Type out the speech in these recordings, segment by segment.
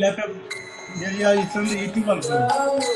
Laptop, yeah, it's on the YouTube also.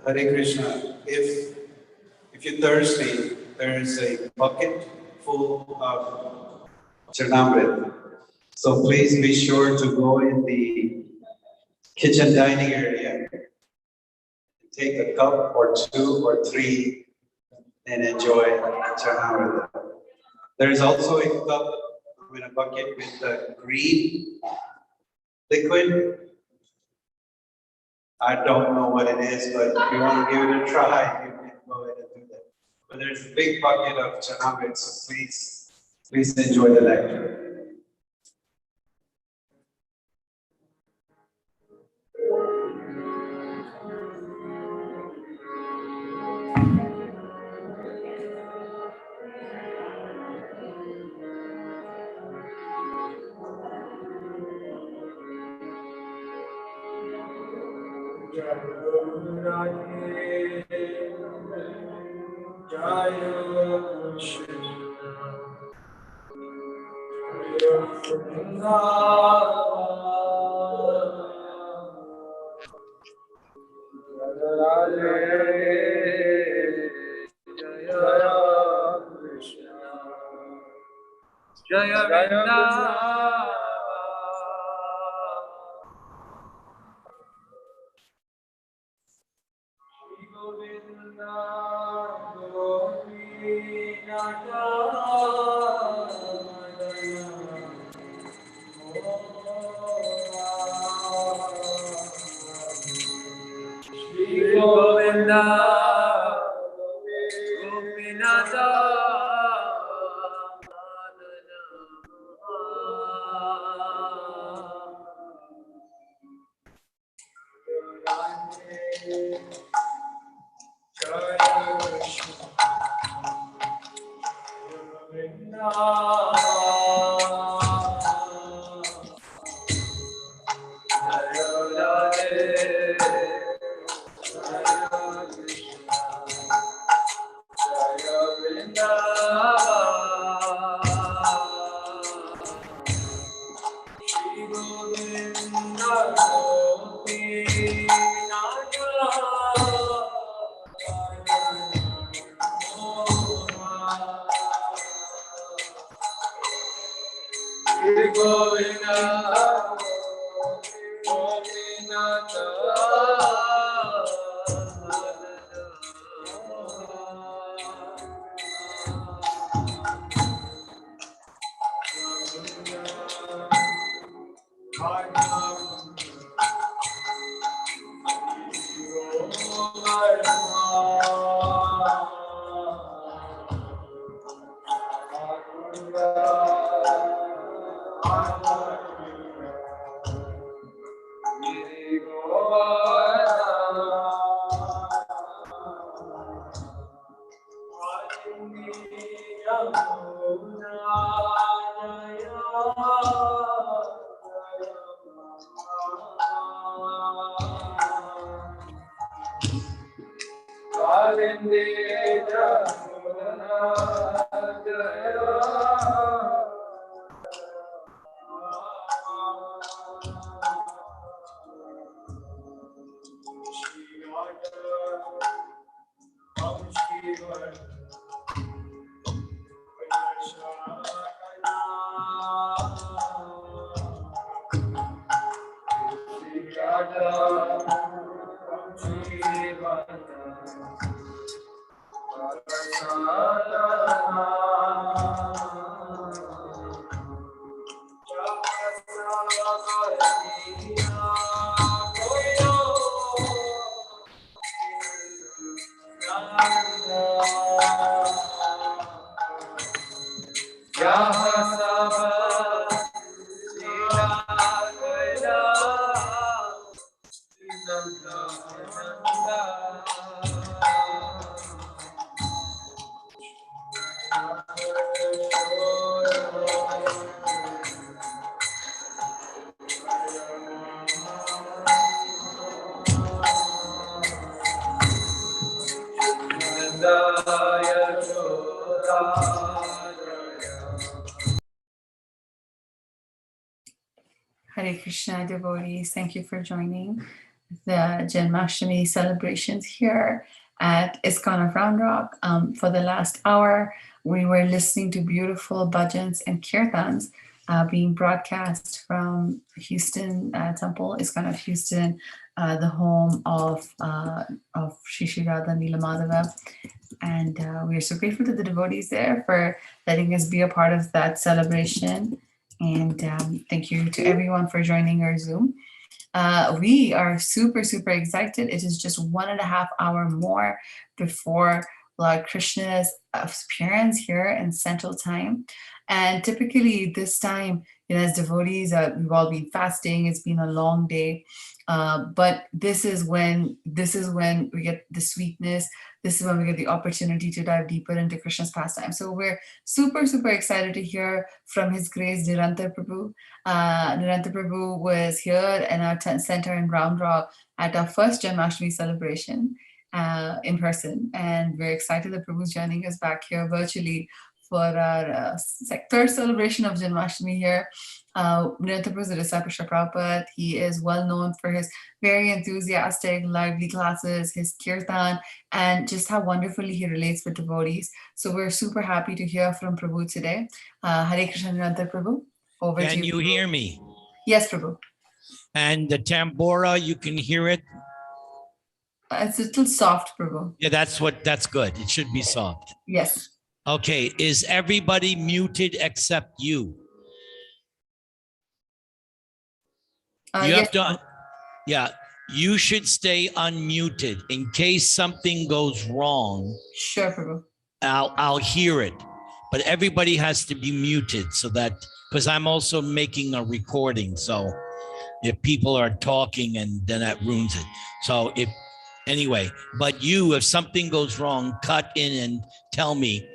Hare Krishna. If you're thirsty, there is a bucket full of Charnamrit. So please be sure to go in the kitchen dining area. Take a cup or two or three and enjoy Charnamrit. There is also a cup, a bucket with the green liquid. I don't know what it is, but if you want to give it a try, you can go ahead and do that. But there's a big bucket of Charnamrit, so please enjoy the lecture. Jaya Vrindavan. Shri Govinda Gopinata Shri Govinda Gopinata Hare Krishna devotees, thank you for joining the Janmashtami celebrations here at ISKCON of Round Rock. For the last hour, we were listening to beautiful bhajans and kirtans being broadcast from Houston Temple, ISKCON of Houston, the home of Shri Shri Radha Neelamadhava. And we are so grateful to the devotees there for letting us be a part of that celebration. And thank you to everyone for joining our Zoom. We are super, super excited. It is just 1.5 hours more before Lord Krishna's appearance here in Central Time. And typically this time, as devotees, we've all been fasting. It's been a long day. But this is when we get the sweetness. This is when we get the opportunity to dive deeper into Krishna's pastime. So we're super, super excited to hear from His Grace Nirantar Prabhu. Nirantar Prabhu was here in our center in Round Rock at our first Janmashtami celebration in person. And we're excited that Prabhu's joining us back here virtually for our third celebration of Janmashtami here. Nirantar Prabhu is a disciple of Prabhupada. He is well known for his very enthusiastic, lively classes, his kirtan, and just how wonderfully he relates with devotees. So we're super happy to hear from Prabhu today. Hare Krishna, Nirantar Prabhu. Over to you. Can you hear me? Yes, Prabhu. And the tambura, you can hear it? It's a little soft, Prabhu. Yeah, that's good. It should be soft. Yes. Okay, is everybody muted except you? You yes, have to, yeah, you should stay unmuted in case something goes wrong. Sure, Prabhu. I'll hear it, but everybody has to be muted so that, because I'm also making a recording. So if people are talking and then that ruins it. So anyway, but if something goes wrong, cut in and tell me,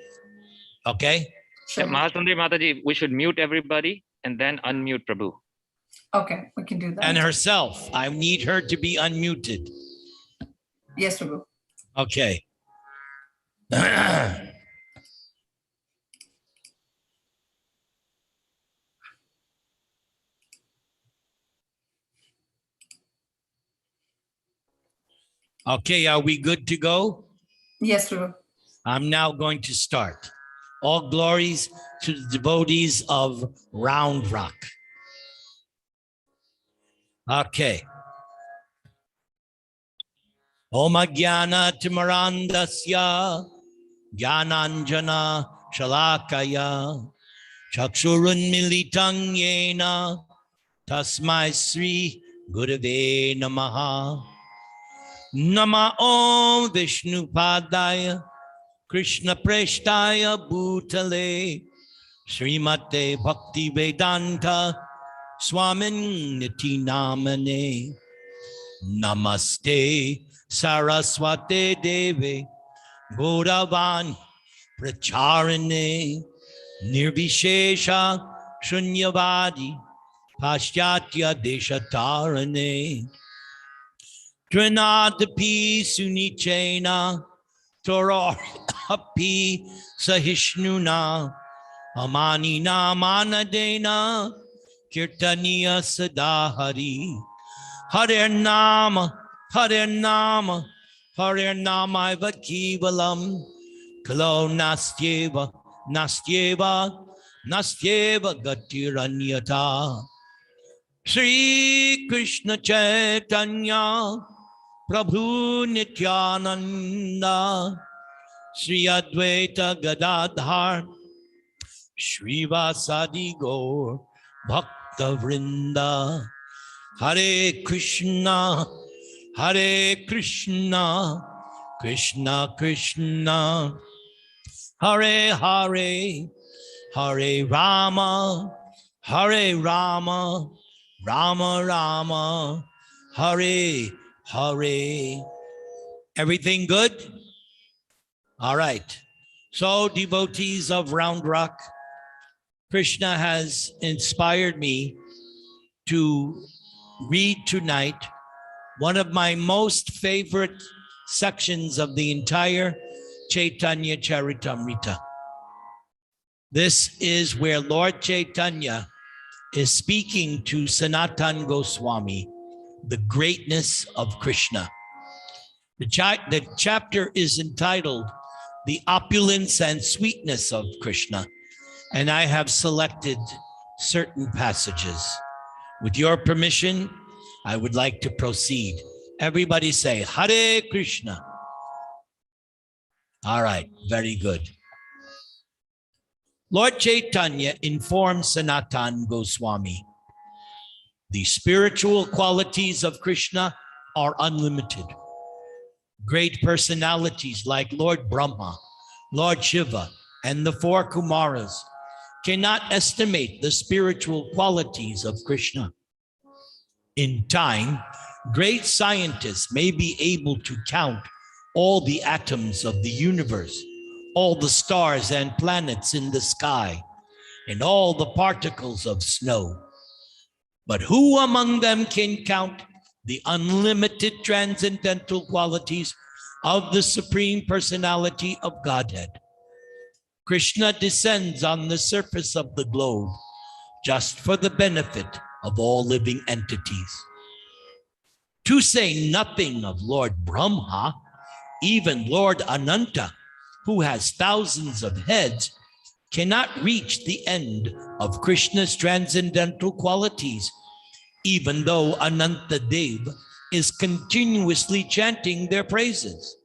okay? Sure. Mahasundari Mataji, we should mute everybody and then unmute Prabhu. Okay, we can do that. And herself, I need her to be unmuted. Yes, Prabhu. Okay. Okay, are we good to go? Yes, Prabhu. I'm now going to start. All glories to the devotees of Round Rock. Okay. Om Jnana Timarandasya Jnananjana Shalakaya Chakshurun Militang Yena Tasmai Sri Gurave Namaha Nama Om Vishnu Padaya Krishna Preshtaya Bhutale Srimate Bhakti Vedanta Swamin Niti Namane Namaste Saraswate Deve Gauravani Pracharane Nirvishesha Shunyavadi Paschatya Deshatarane Trinadapi Sunichena Torah Api Sahishnuna Amani Namanadena Kirtaniya Sadahari Hare Nama Hare Namaiva Kevalam, Kalo Nastyeva, Nastyeva, Nastyeva Gatiranyata. Sri Krishna Chaitanya, Prabhu Nityananda, Sri Advaita Gadadhar, Srivasadi Gaur, Bhakta Vrinda. Hare Krishna, Krishna Krishna, Hare Hare, Hare Rama, Rama Rama, Hare Hare. Everything good? All right. So, devotees of Round Rock, Krishna has inspired me to read tonight one of my most favorite sections of the entire Chaitanya Charitamrita. This is where Lord Chaitanya is speaking to Sanatan Goswami, the greatness of Krishna. The chapter is entitled The Opulence and Sweetness of Krishna, and I have selected certain passages. With your permission, I would like to proceed. Everybody say, Hare Krishna. All right, very good. Lord Chaitanya informed Sanatan Goswami, the spiritual qualities of Krishna are unlimited. Great personalities like Lord Brahma, Lord Shiva, and the four Kumaras cannot estimate the spiritual qualities of Krishna. In time, great scientists may be able to count all the atoms of the universe, all the stars and planets in the sky, and all the particles of snow. But who among them can count the unlimited transcendental qualities of the Supreme Personality of Godhead? Krishna descends on the surface of the globe just for the benefit of all living entities. To say nothing of Lord Brahma, even Lord Ananta, who has thousands of heads, cannot reach the end of Krishna's transcendental qualities, even though Ananta Dev is continuously chanting their praises.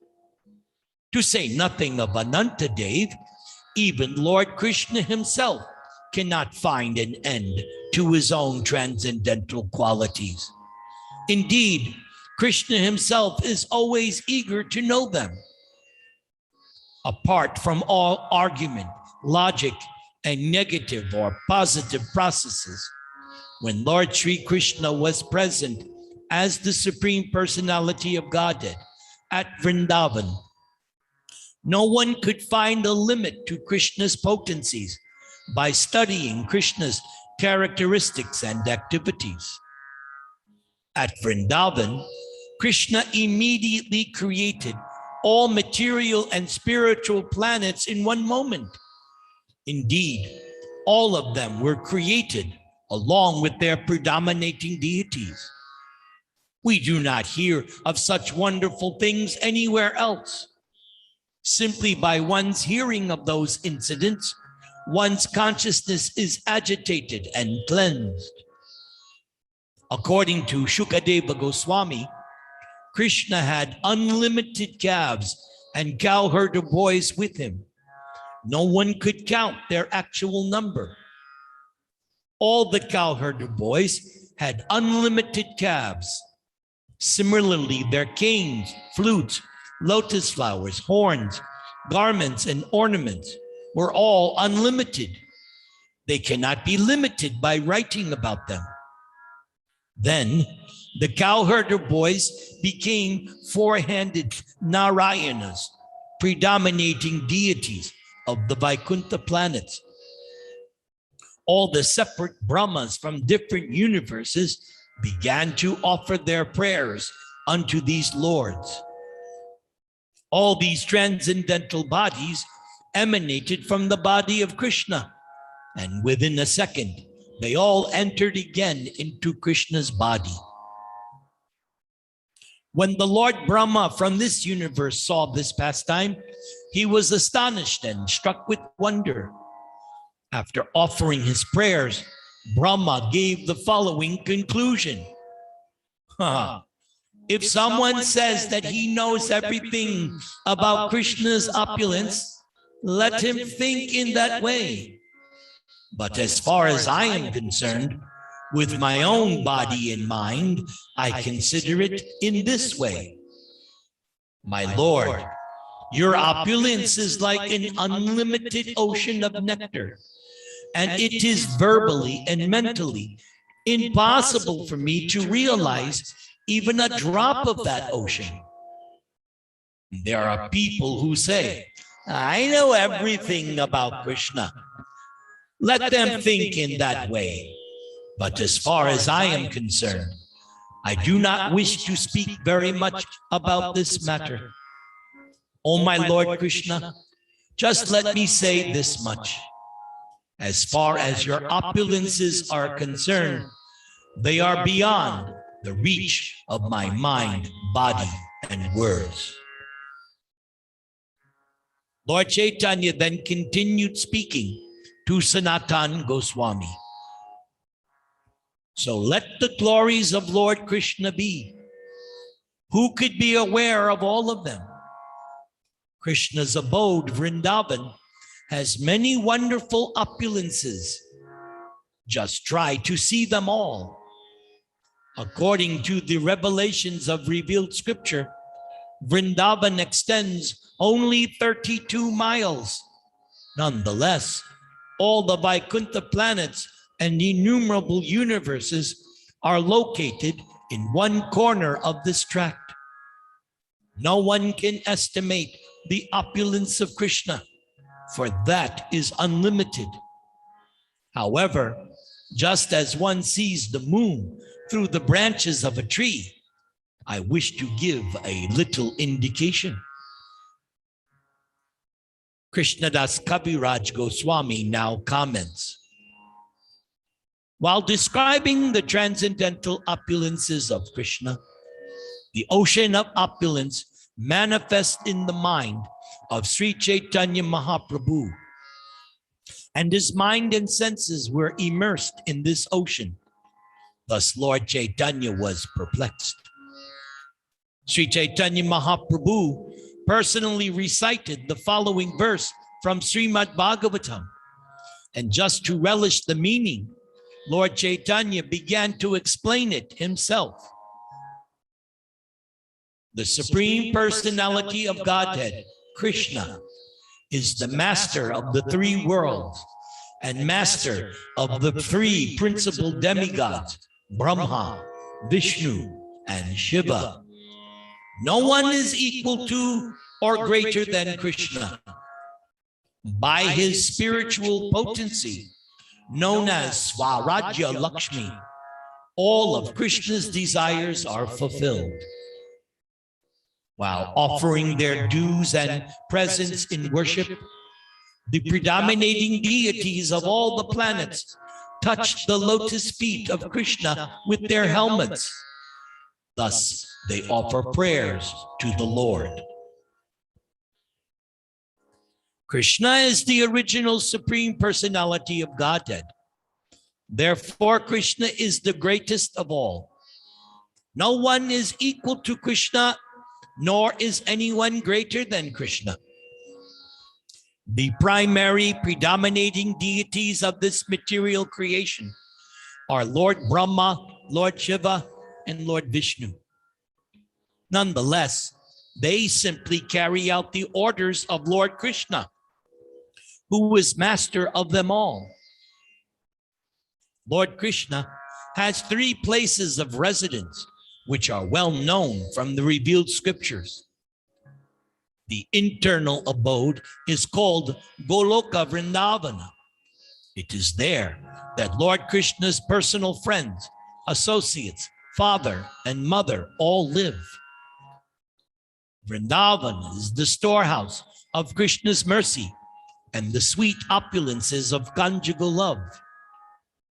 To say nothing of Ananta Dev, even Lord Krishna himself cannot find an end to his own transcendental qualities. Indeed, Krishna himself is always eager to know them. Apart from all argument, logic, and negative or positive processes, when Lord Sri Krishna was present as the Supreme Personality of Godhead at Vrindavan, no one could find a limit to Krishna's potencies by studying Krishna's characteristics and activities. At Vrindavan, Krishna immediately created all material and spiritual planets in one moment. Indeed, all of them were created along with their predominating deities. We do not hear of such wonderful things anywhere else. Simply by one's hearing of those incidents, one's consciousness is agitated and cleansed. According to Shukadeva Goswami, Krishna had unlimited calves and cowherder boys with him. No one could count their actual number. All the cowherder boys had unlimited calves. Similarly, their canes, flutes, lotus flowers, horns, garments, and ornaments were all unlimited. They cannot be limited by writing about them. Then the cowherder boys became four-handed Narayanas, predominating deities of the Vaikuntha planets. All the separate Brahmas from different universes began to offer their prayers unto these lords. All these transcendental bodies emanated from the body of Krishna, and within a second, they all entered again into Krishna's body. When the Lord Brahma from this universe saw this pastime, he was astonished and struck with wonder. After offering his prayers, Brahma gave the following conclusion. If someone says that he knows everything about Krishna's opulence, let him think in that way. But as far as I am concerned, with my own body and mind, I consider it in this way. My Lord, your opulence is like an unlimited ocean of nectar, and it is verbally and mentally impossible for me to realize even a drop of that ocean. There are people who say, I know everything about Krishna. Let them think in that way. But as far as I am concerned, I do not wish to speak very much about this matter. O my Lord Krishna, just let me say this much. As far as your opulences are concerned, they are beyond the reach of my mind, body, and words. Lord Chaitanya then continued speaking to Sanatan Goswami. So let the glories of Lord Krishna be. Who could be aware of all of them? Krishna's abode, Vrindavan, has many wonderful opulences. Just try to see them all. According to the revelations of revealed scripture, Vrindavan extends only 32 miles. Nonetheless, all the Vaikuntha planets and innumerable universes are located in one corner of this tract. No one can estimate the opulence of Krishna, for that is unlimited. However, just as one sees the moon through the branches of a tree, I wish to give a little indication. Krishnadas Kaviraj Goswami now comments. While describing the transcendental opulences of Krishna, the ocean of opulence manifests in the mind of Sri Chaitanya Mahaprabhu, and his mind and senses were immersed in this ocean. Thus, Lord Chaitanya was perplexed. Sri Chaitanya Mahaprabhu personally recited the following verse from Srimad Bhagavatam, and just to relish the meaning, Lord Chaitanya began to explain it himself. The Supreme Personality of Godhead, Krishna, is the master of the three worlds and master of the three principal demigods, Brahma, Vishnu, and Shiva. No one is equal to or greater than Krishna. By his spiritual potency, known as Swarajya Lakshmi, all of Krishna's desires are fulfilled. While offering their dues and presents in worship, the predominating deities of all the planets touch the lotus feet of Krishna with their helmets. Thus, they offer prayers to the Lord. Krishna is the original Supreme Personality of Godhead. Therefore, Krishna is the greatest of all. No one is equal to Krishna, nor is anyone greater than Krishna. The primary predominating deities of this material creation are Lord Brahma, Lord Shiva, and Lord Vishnu. Nonetheless, they simply carry out the orders of Lord Krishna, who is master of them all. Lord Krishna has three places of residence, which are well known from the revealed scriptures. The internal abode is called Goloka Vrindavana. It is there that Lord Krishna's personal friends, associates, father, and mother all live. Vrindavan is the storehouse of Krishna's mercy and the sweet opulences of conjugal love.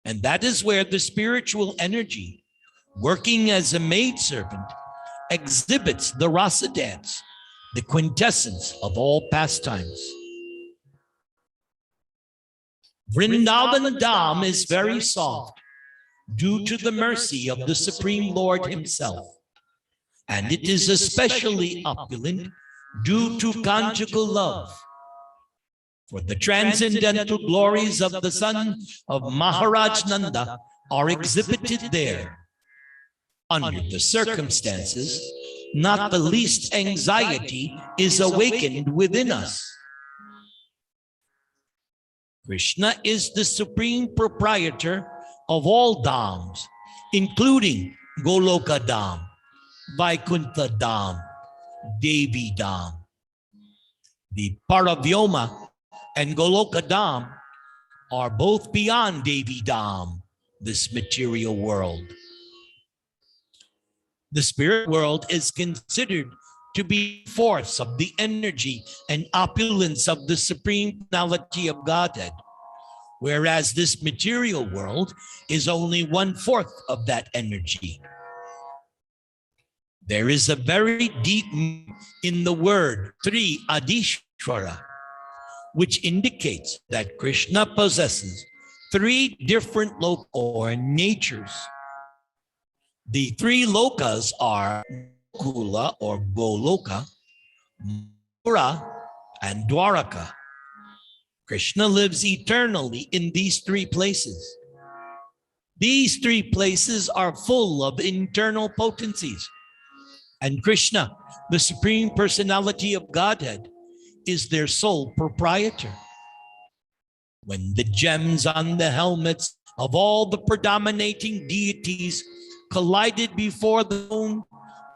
And that is where the spiritual energy, working as a maidservant, exhibits the rasa dance, the quintessence of all pastimes. Vrindavan Dham is very soft due to the mercy of the Supreme Lord himself, and it is especially opulent due to conjugal love. For the transcendental glories of the son of Maharaj Nanda are exhibited there. Under the circumstances, not the least anxiety is awakened within us. Krishna is the supreme proprietor of all dhams, including Goloka Dham, Vaikuntha Dham, Devi Dham. The Paravyoma and Goloka Dham are both beyond Devi Dham, this material world. The spirit world is considered to be force of the energy and opulence of the supreme personality of Godhead, whereas this material world is only 1/4 of that energy. There is a very deep meaning in the word Tri Adishwara, which indicates that Krishna possesses 3 different lokas or natures. The 3 lokas are Gokula or Goloka, Mathura, and Dwaraka. Krishna lives eternally in these 3 places. These 3 places are full of internal potencies, and Krishna, the Supreme Personality of Godhead, is their sole proprietor. When the gems on the helmets of all the predominating deities collided before the moon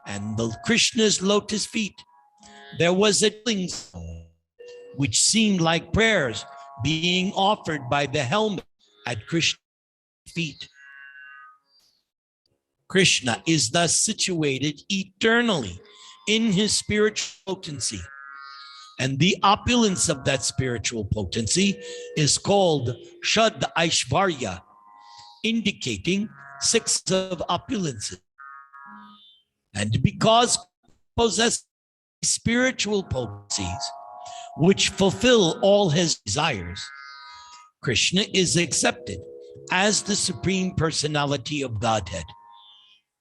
and the Krishna's lotus feet, there was a ringing sound, which seemed like prayers being offered by the helmet at Krishna's feet. Krishna is thus situated eternally in his spiritual potency, and the opulence of that spiritual potency is called Shad Aishvarya, indicating 6 of opulences. And because possess spiritual potencies which fulfill all his desires, Krishna is accepted as the Supreme Personality of Godhead.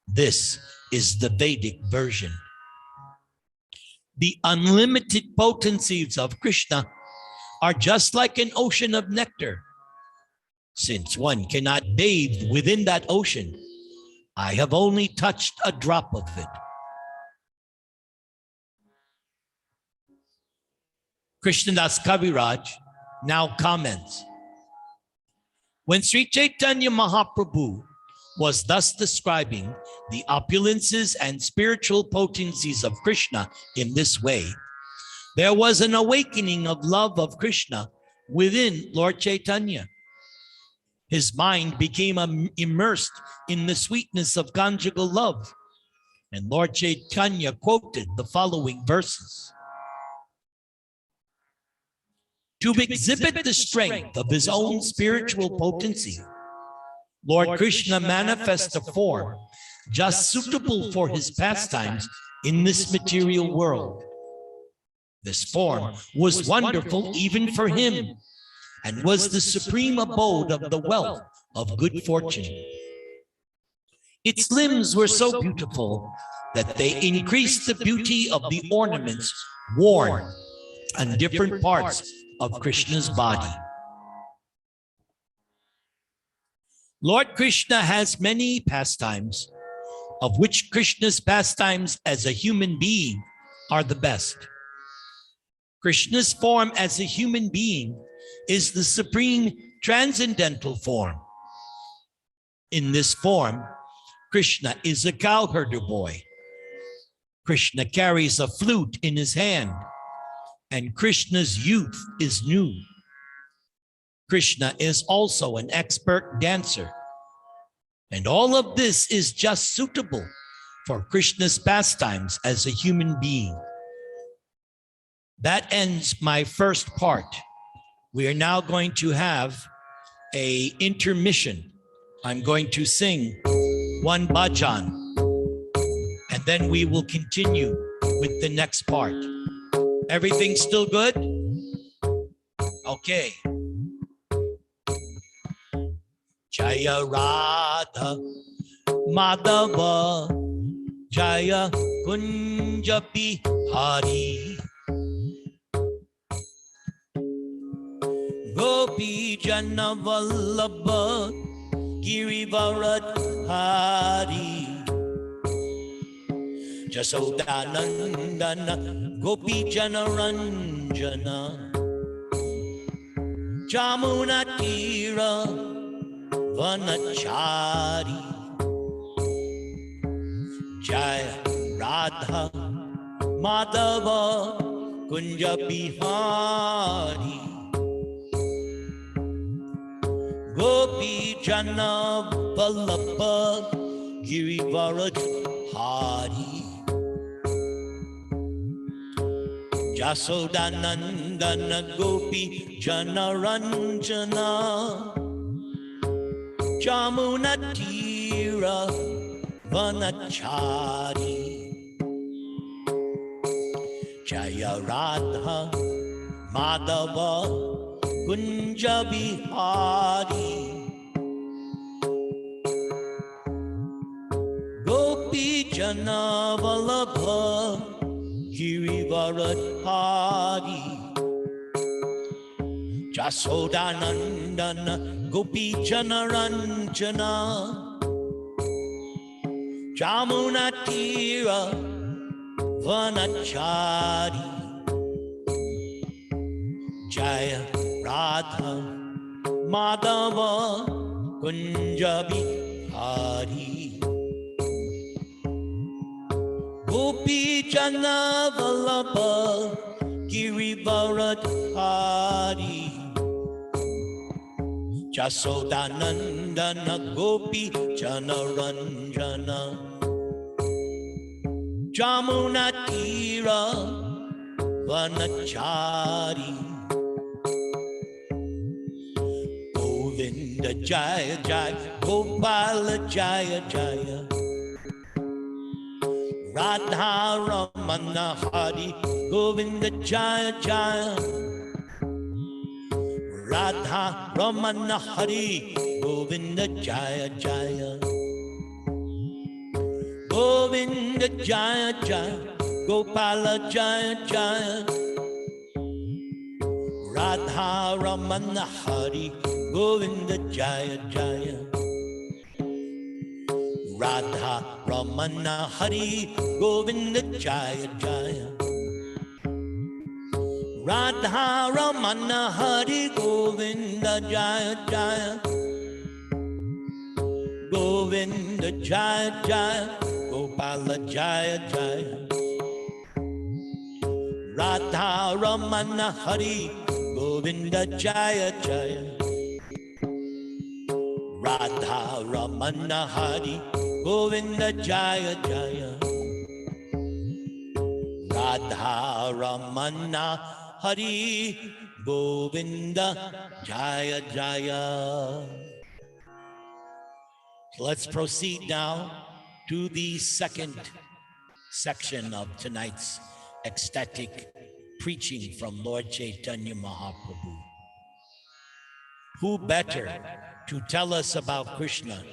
This is the Vedic version. The unlimited potencies of Krishna are just like an ocean of nectar. Since one cannot bathe within that ocean, I have only touched a drop of it. Krishnadas Kaviraj now comments, when Sri Chaitanya Mahaprabhu was thus describing the opulences and spiritual potencies of Krishna in this way, there was an awakening of love of Krishna within Lord Chaitanya. His mind became immersed in the sweetness of conjugal love, and Lord Chaitanya quoted the following verses. To exhibit the strength of his own spiritual potency, Lord Krishna manifests a form just suitable for his pastimes in this material world. This form was wonderful even for him, and was the supreme abode of the wealth of good fortune. Its limbs were so beautiful that they increased the beauty of the ornaments worn on different parts of Krishna's body. Lord Krishna has many pastimes, of which Krishna's pastimes as a human being are the best. Krishna's form as a human being is the supreme transcendental form. In this form, Krishna is a cowherder boy. Krishna carries a flute in his hand, and Krishna's youth is new. Krishna is also an expert dancer. And all of this is just suitable for Krishna's pastimes as a human being. That ends my first part. We are now going to have an intermission. I'm going to sing one bhajan, and and then we will continue with the next part. Everything still good? Okay. Jaya Radha Madhava Jaya Kunja Bihari Gopi Jana Vallabha Girivaradhari Jasodanandana Gopi Jana Ranjana Jamuna Tira Vanachari Jaya Radha Madhava Kunja Bihari Gopi Jana Vallabha Girivaradhari Jasodanandana Gopi Jana Ranjana Jamuna Tira Vanachari Jaya Radha Madhava Kunja Bihari Gopi Jana Vallabha Girivaradhari Jasodanandana Gopi Jana Ranjana Jamuna Tira Vanachari Jaya Radha Madhava Kunja Bihari Gopi Jana Vallabha Girivaradhari Jasodanandana Gopi Jana Ranjana Jamuna Tira Vanachari Govinda Jaya Jaya Gopala Jaya Jaya Radha Ramana Hari Govinda Jaya Jaya Radha Ramana Hari Govinda Jaya Jaya Govinda Jaya Jaya Gopala Jaya Jaya Radha Ramana Hari Govinda Jaya Jaya Radha Ramana Hari Govinda Jaya Jaya Radha Ramana Hari Govinda Jaya Jaya Govinda Jaya Jaya Gopala Jaya Jaya Radha Ramana Hari Govinda Jaya Jaya Radha Ramana Hari Govinda Jaya Jaya Radha Ramana Hari Govinda Jaya Jaya. So let's proceed now to the second section of tonight's ecstatic preaching from Lord Chaitanya Mahaprabhu. Who better to tell us about Krishna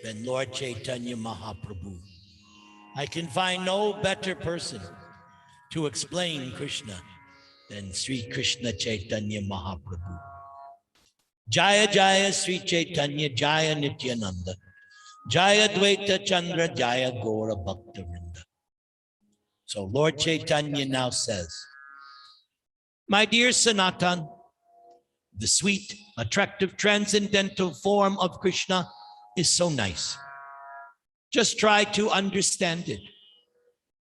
than Lord Chaitanya Mahaprabhu? I can find no better person to explain Krishna than Sri Krishna Chaitanya Mahaprabhu. Jaya Jaya Sri Chaitanya Jaya Nityananda Jaya Dvaita Chandra Jaya Gora Bhaktavinda. So Lord Chaitanya now says, my dear Sanatan, the sweet, attractive, transcendental form of Krishna is so nice. Just try to understand it.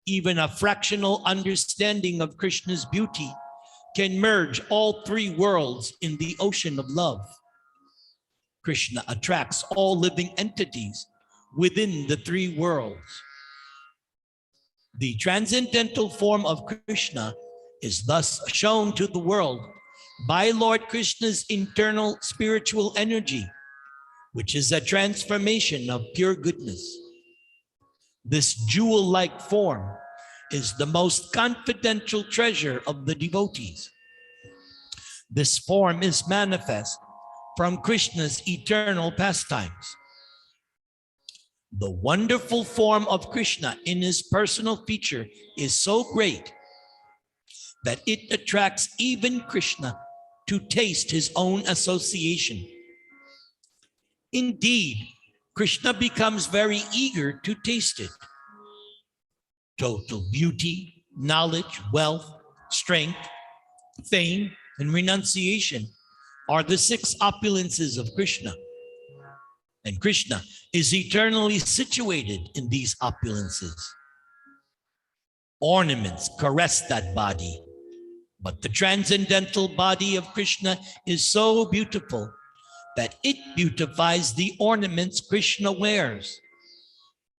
Even a fractional understanding of Krishna's beauty can merge all three worlds in the ocean of love. Krishna attracts all living entities within the three worlds. The transcendental form of Krishna is thus shown to the world by Lord Krishna's internal spiritual energy, which is a transformation of pure goodness. This jewel-like form is the most confidential treasure of the devotees. This form is manifest from Krishna's eternal pastimes. The wonderful form of Krishna in his personal feature is so great that it attracts even Krishna to taste his own association. Indeed, Krishna becomes very eager to taste it. Total beauty, knowledge, wealth, strength, fame, and renunciation are the 6 opulences of Krishna. And Krishna is eternally situated in these opulences. Ornaments caress that body, but the transcendental body of Krishna is so beautiful that it beautifies the ornaments Krishna wears.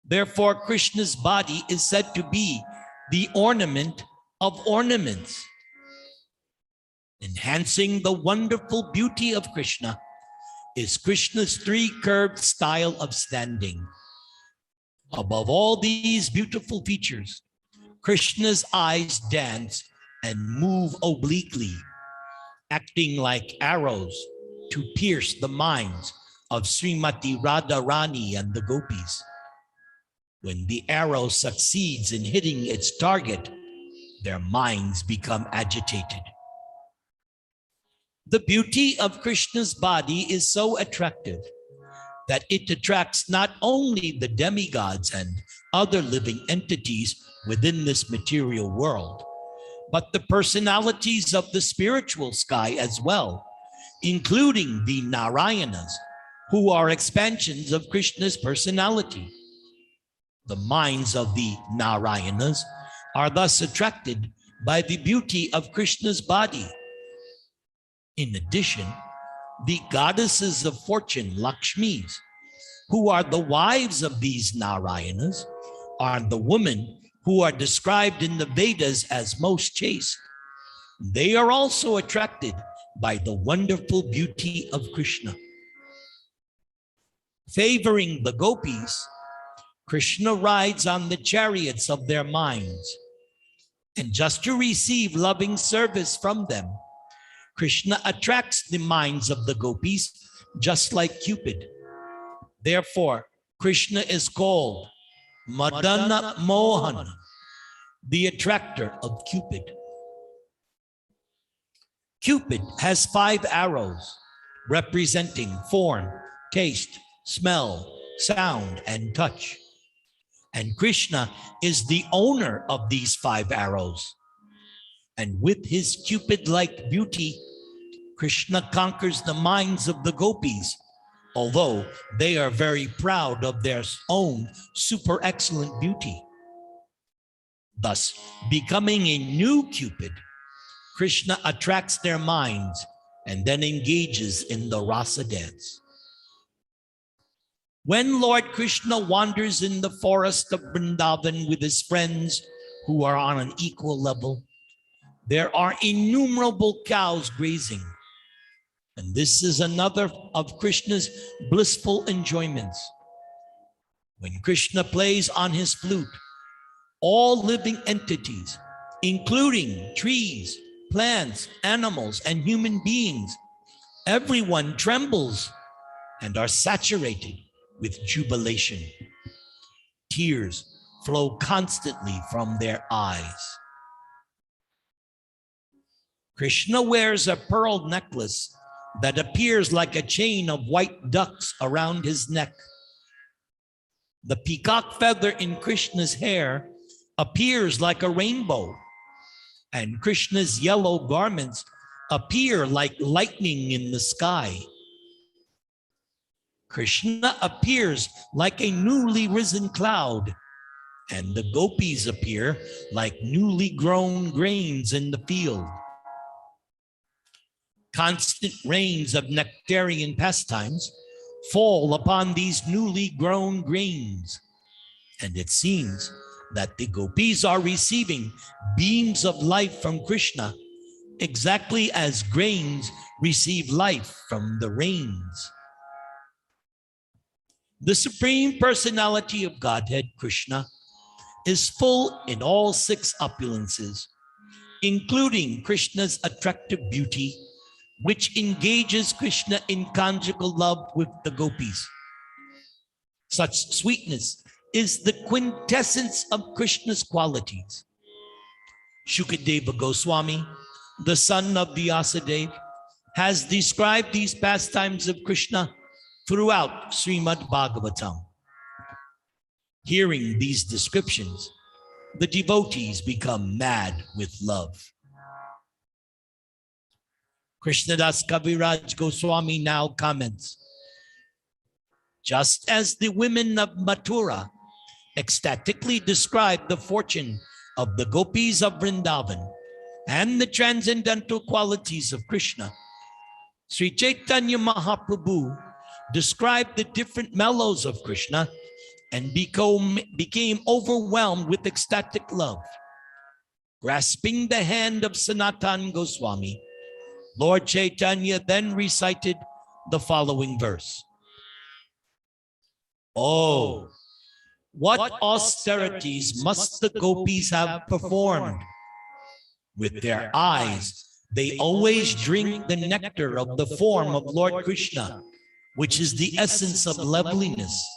Therefore, Krishna's body is said to be the ornament of ornaments. Enhancing the wonderful beauty of Krishna is Krishna's 3-curved style of standing. Above all these beautiful features, Krishna's eyes dance and move obliquely, acting like arrows to pierce the minds of Srimati Radharani and the gopis. When the arrow succeeds in hitting its target, their minds become agitated. The beauty of Krishna's body is so attractive that it attracts not only the demigods and other living entities within this material world, but the personalities of the spiritual sky as well, including the Narayanas, who are expansions of Krishna's personality. The minds of the Narayanas are thus attracted by the beauty of Krishna's body. In addition, the goddesses of fortune, Lakshmis, who are the wives of these Narayanas, are the women who are described in the Vedas as most chaste. They are also attracted by the wonderful beauty of Krishna. Favoring the gopis, Krishna rides on the chariots of their minds. And just to receive loving service from them, Krishna attracts the minds of the gopis just like Cupid. Therefore, Krishna is called Madana Mohan, the attractor of Cupid. Cupid has 5 arrows representing form, taste, smell, sound, and touch. And Krishna is the owner of these 5 arrows. And with his Cupid-like beauty, Krishna conquers the minds of the gopis, although they are very proud of their own super excellent beauty. Thus, becoming a new Cupid, Krishna attracts their minds and then engages in the rasa dance. When Lord Krishna wanders in the forest of Vrindavan with his friends who are on an equal level, there are innumerable cows grazing. And this is another of Krishna's blissful enjoyments. When Krishna plays on his flute, all living entities, including trees, plants, animals, and human beings, everyone trembles and are saturated with jubilation. Tears flow constantly from their eyes. Krishna wears a pearl necklace that appears like a chain of white ducks around his neck. The peacock feather in Krishna's hair appears like a rainbow, and Krishna's yellow garments appear like lightning in the sky. Krishna appears like a newly risen cloud, and the gopis appear like newly grown grains in the field. Constant rains of nectarian pastimes fall upon these newly grown grains, and it seems that the gopis are receiving beams of life from Krishna, exactly as grains receive life from the rains. The Supreme Personality of Godhead, Krishna, is full in all 6 opulences, including Krishna's attractive beauty, which engages Krishna in conjugal love with the gopis. Such sweetness is the quintessence of Krishna's qualities. Shukadeva Goswami, the son of Vyasadeva, has described these pastimes of Krishna throughout Srimad Bhagavatam. Hearing these descriptions, the devotees become mad with love. Krishnadas Kaviraj Goswami now comments, just as the women of Mathura ecstatically describe the fortune of the gopis of Vrindavan and the transcendental qualities of Krishna, Sri Chaitanya Mahaprabhu described the different mellows of Krishna and became overwhelmed with ecstatic love. Grasping the hand of Sanatan Goswami, Lord Chaitanya then recited the following verse. Oh, what austerities must the gopis have performed! With their eyes, they always drink the nectar of the form of Lord Krishna, which is the essence of loveliness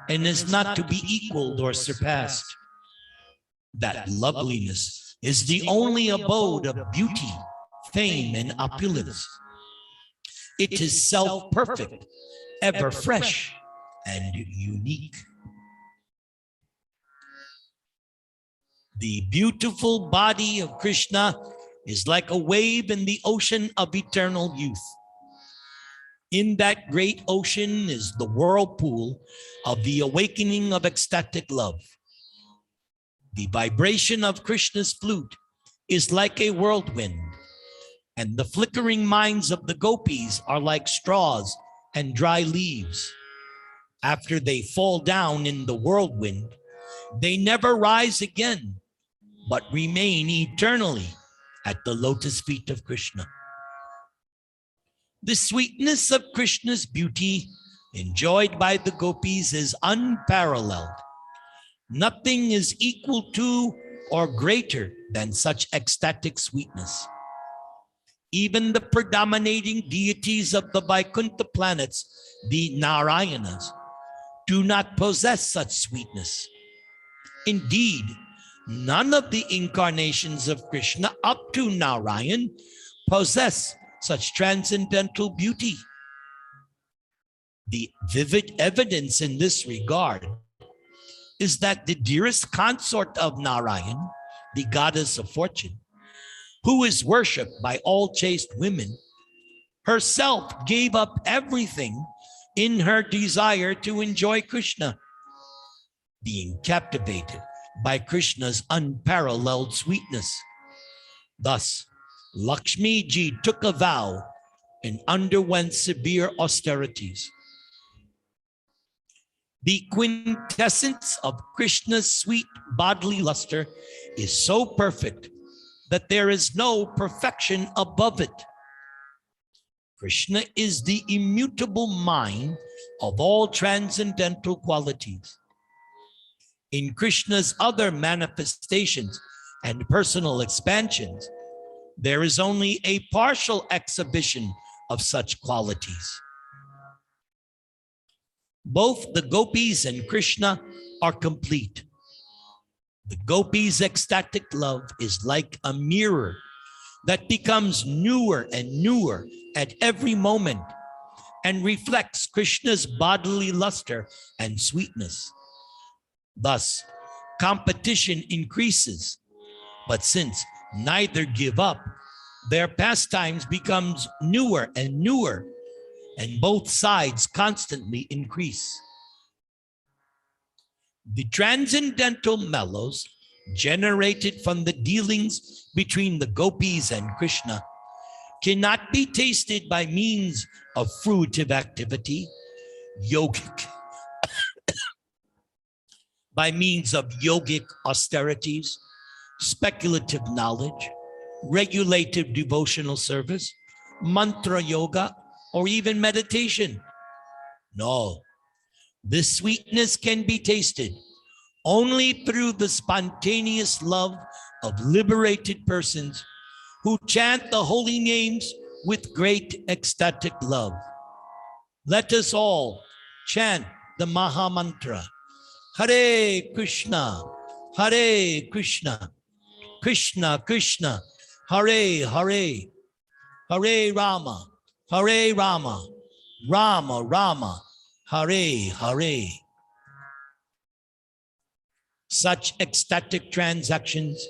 and is not to be equaled or surpassed. That loveliness is the only abode of beauty, fame, and opulence. It is self-perfect, ever fresh, and unique. The beautiful body of Krishna is like a wave in the ocean of eternal youth. In that great ocean is the whirlpool of the awakening of ecstatic love. The vibration of Krishna's flute is like a whirlwind, and the flickering minds of the gopis are like straws and dry leaves. After they fall down in the whirlwind, they never rise again, but remain eternally at the lotus feet of Krishna. The sweetness of Krishna's beauty enjoyed by the gopis is unparalleled. Nothing is equal to or greater than such ecstatic sweetness. Even the predominating deities of the Vaikuntha planets, the Narayanas, do not possess such sweetness. Indeed, none of the incarnations of Krishna up to Narayan possess such transcendental beauty. The vivid evidence in this regard is that the dearest consort of Narayan, the goddess of fortune, who is worshipped by all chaste women, herself gave up everything in her desire to enjoy Krishna, being captivated by Krishna's unparalleled sweetness. Thus, Lakshmi Ji took a vow and underwent severe austerities. The quintessence of Krishna's sweet bodily luster is so perfect that there is no perfection above it. Krishna is the immutable mind of all transcendental qualities. In Krishna's other manifestations and personal expansions, there is only a partial exhibition of such qualities. Both the gopis and Krishna are complete. The gopis' ecstatic love is like a mirror that becomes newer and newer at every moment and reflects Krishna's bodily luster and sweetness. Thus, competition increases, but since neither give up, their pastimes becomes newer and newer, and both sides constantly increase. The transcendental mellows generated from the dealings between the gopis and Krishna cannot be tasted by means of fruitive activity, yogic, by means of yogic austerities, speculative knowledge, regulative devotional service, mantra yoga, or even meditation. No, this sweetness can be tasted Only through the spontaneous love of liberated persons who chant the holy names with great ecstatic love. Let us all chant the Maha Mantra. Hare Krishna, Hare Krishna, Krishna Krishna, Hare Hare, Hare Rama, Hare Rama, Rama Rama, Hare Hare. Such ecstatic transactions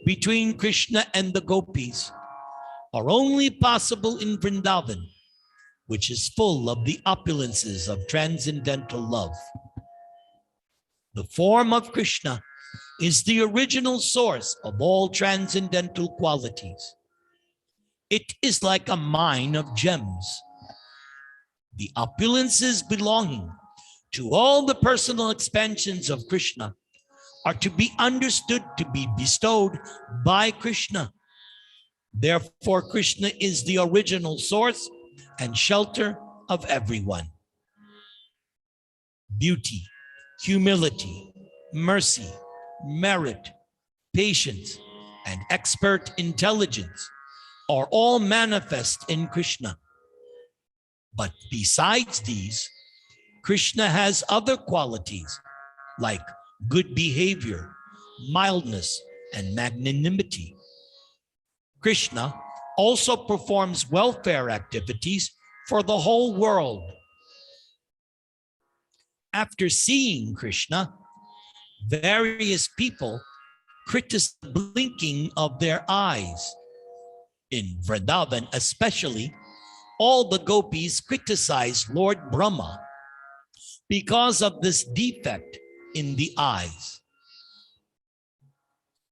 between Krishna and the gopis are only possible in Vrindavan, which is full of the opulences of transcendental love. The form of Krishna is the original source of all transcendental qualities. It is like a mine of gems. The opulences belonging to all the personal expansions of Krishna are to be understood to be bestowed by Krishna. Therefore, Krishna is the original source and shelter of everyone. Beauty, humility, mercy, merit, patience, and expert intelligence are all manifest in Krishna. But besides these, Krishna has other qualities like good behavior, mildness, and magnanimity. Krishna also performs welfare activities for the whole world. After seeing Krishna, various people criticize the blinking of their eyes. In Vrindavan especially, all the gopis criticize Lord Brahma because of this defect in the eyes.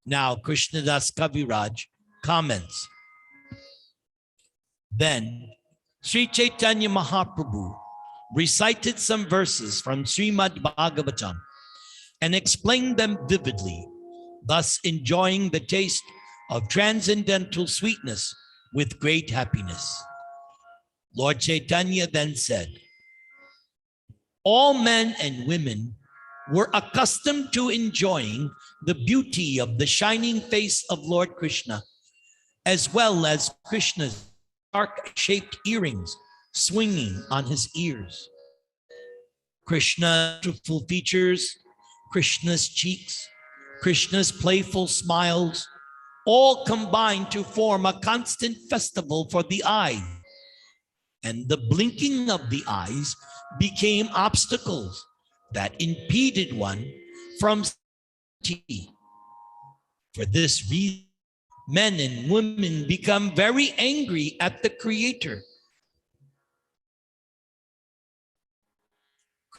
Now Krishnadas Kaviraj comments. Then Sri Chaitanya Mahaprabhu recited some verses from Srimad Bhagavatam and explained them vividly, thus enjoying the taste of transcendental sweetness with great happiness. Lord Chaitanya then said, all men and women were accustomed to enjoying the beauty of the shining face of Lord Krishna, as well as Krishna's dark-shaped earrings swinging on his ears. Krishna's beautiful features, Krishna's cheeks, Krishna's playful smiles, all combine to form a constant festival for the eye. And the blinking of the eyes became obstacles that impeded one from seeing. For this reason, men and women become very angry at the Creator.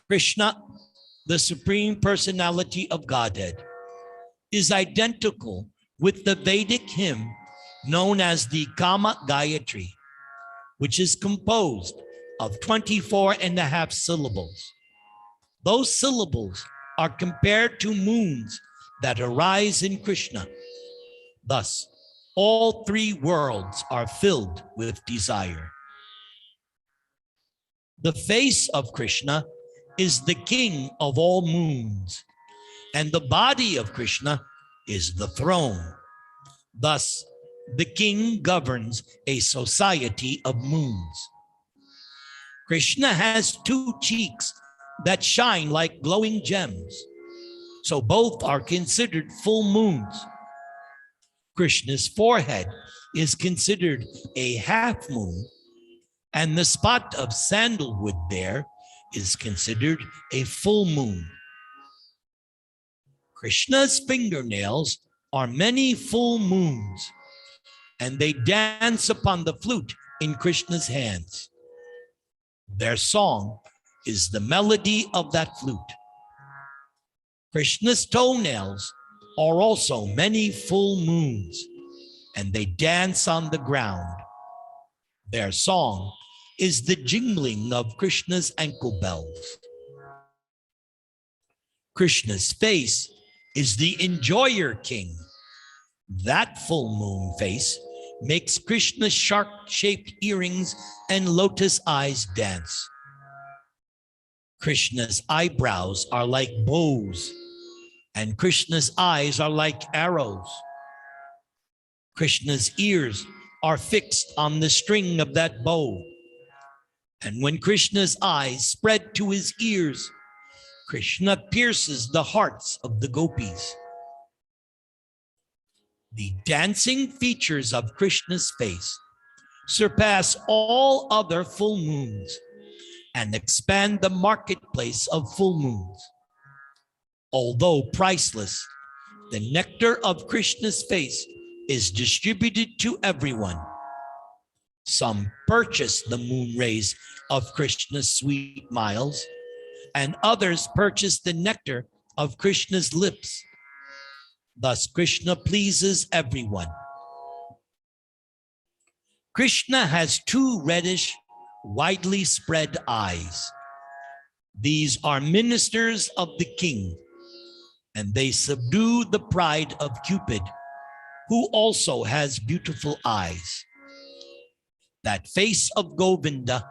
Krishna, the Supreme Personality of Godhead, is identical with the Vedic hymn known as the Kamak Gayatri, which is composed of 24.5 syllables. Those syllables are compared to moons that arise in Krishna. Thus, all three worlds are filled with desire. The face of Krishna is the king of all moons, and the body of Krishna is the throne. Thus, the king governs a society of moons. Krishna has two cheeks that shine like glowing gems, so both are considered full moons. Krishna's forehead is considered a half moon, and the spot of sandalwood there is considered a full moon. Krishna's fingernails are many full moons, and they dance upon the flute in Krishna's hands. Their song is the melody of that flute. Krishna's toenails are also many full moons, and they dance on the ground. Their song is the jingling of Krishna's ankle bells. Krishna's face is the enjoyer king. That full moon face makes Krishna's shark-shaped earrings and lotus eyes dance. Krishna's eyebrows are like bows. And Krishna's eyes are like arrows. Krishna's ears are fixed on the string of that bow. And when Krishna's eyes spread to his ears, Krishna pierces the hearts of the gopis. The dancing features of Krishna's face surpass all other full moons and expand the marketplace of full moons. Although priceless, the nectar of Krishna's face is distributed to everyone. Some purchase the moon rays of Krishna's sweet smiles, and others purchase the nectar of Krishna's lips. Thus, Krishna pleases everyone. Krishna has two reddish, widely spread eyes. These are ministers of the king, and they subdue the pride of Cupid, who also has beautiful eyes. That face of Govinda,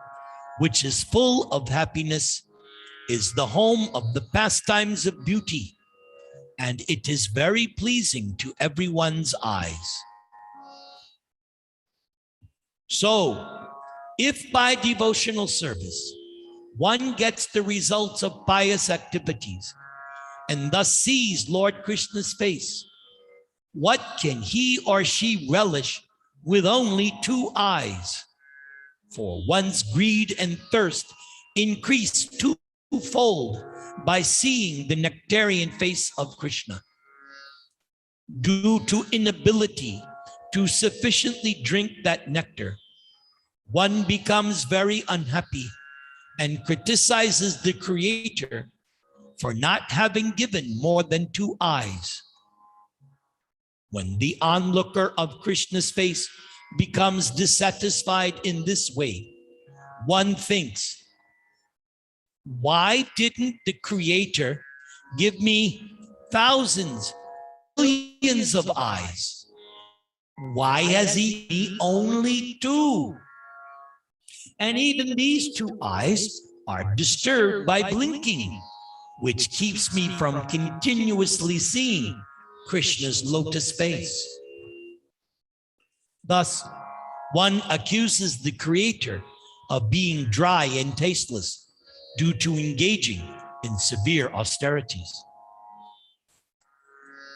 which is full of happiness, is the home of the pastimes of beauty, and it is very pleasing to everyone's eyes. So, if by devotional service one gets the results of pious activities and thus sees Lord Krishna's face, what can he or she relish with only two eyes? For one's greed and thirst increase twofold by seeing the nectarian face of Krishna. Due to inability to sufficiently drink that nectar, one becomes very unhappy and criticizes the Creator for not having given more than two eyes. When the onlooker of Krishna's face becomes dissatisfied in this way, one thinks, why didn't the Creator give me thousands, millions of eyes? Why has he given me only two? And even these two eyes are disturbed by blinking, which keeps me from continuously seeing Krishna's lotus face. Thus, one accuses the Creator of being dry and tasteless due to engaging in severe austerities.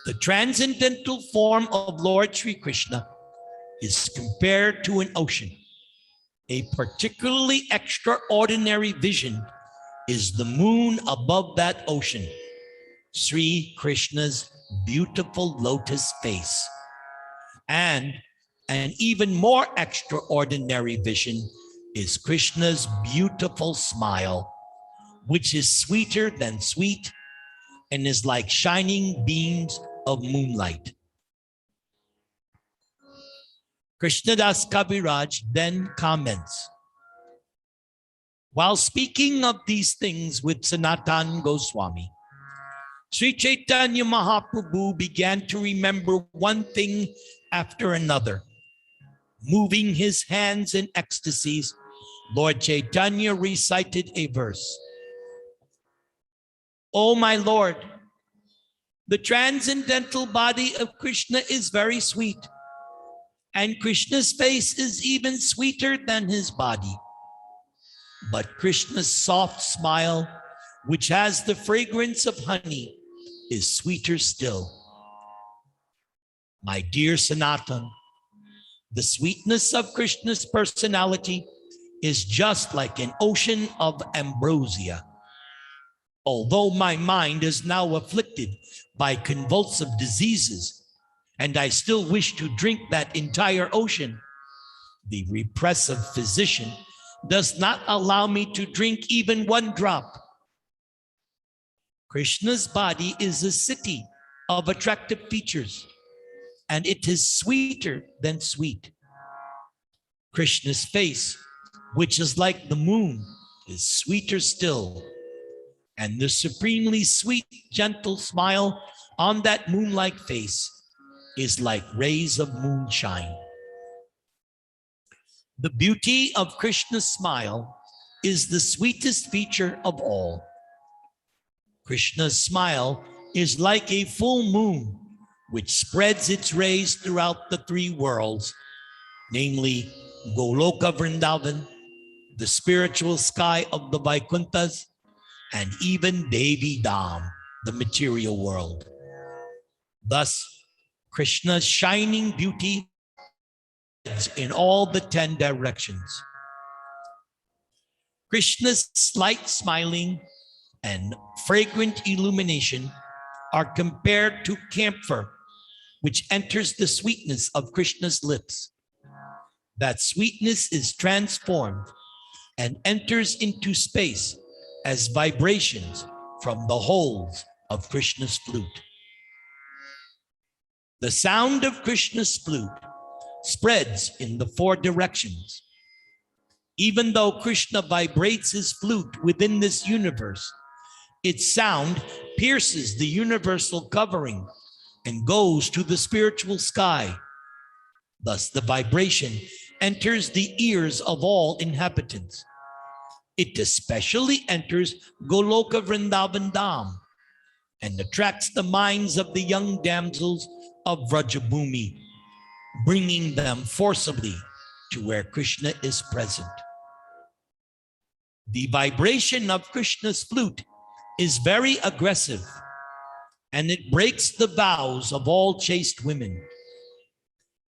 The transcendental form of Lord Sri Krishna is compared to an ocean. A particularly extraordinary vision is the moon above that ocean, Sri Krishna's beautiful lotus face. And an even more extraordinary vision is Krishna's beautiful smile, which is sweeter than sweet and is like shining beams of moonlight. Krishnadas Kaviraj then comments, while speaking of these things with Sanatan Goswami, Sri Chaitanya Mahaprabhu began to remember one thing after another. Moving his hands in ecstasies, Lord Chaitanya recited a verse. "O my Lord, the transcendental body of Krishna is very sweet, and Krishna's face is even sweeter than his body. But Krishna's soft smile, which has the fragrance of honey, is sweeter still. My dear Sanatan, the sweetness of Krishna's personality is just like an ocean of ambrosia. Although my mind is now afflicted by convulsive diseases, and I still wish to drink that entire ocean, the repressive physician does not allow me to drink even one drop. Krishna's body is a city of attractive features, and it is sweeter than sweet. Krishna's face, which is like the moon, is sweeter still, and the supremely sweet, gentle smile on that moon-like face is like rays of moonshine. The beauty of Krishna's smile is the sweetest feature of all. Krishna's smile is like a full moon, which spreads its rays throughout the three worlds, namely Goloka Vrindavan, the spiritual sky of the Vaikunthas, and even Devi Dham, the material world. Thus, Krishna's shining beauty is in all the 10 directions. Krishna's slight smiling and fragrant illumination are compared to camphor, which enters the sweetness of Krishna's lips. That sweetness is transformed and enters into space as vibrations from the holes of Krishna's flute. The sound of Krishna's flute spreads in the 4 directions. Even though Krishna vibrates his flute within this universe, its sound pierces the universal covering and goes to the spiritual sky. Thus, the vibration enters the ears of all inhabitants. It especially enters Goloka Vrindavan Dham and attracts the minds of the young damsels of Vrajabhumi, bringing them forcibly to where Krishna is present. The vibration of Krishna's flute is very aggressive, and it breaks the vows of all chaste women.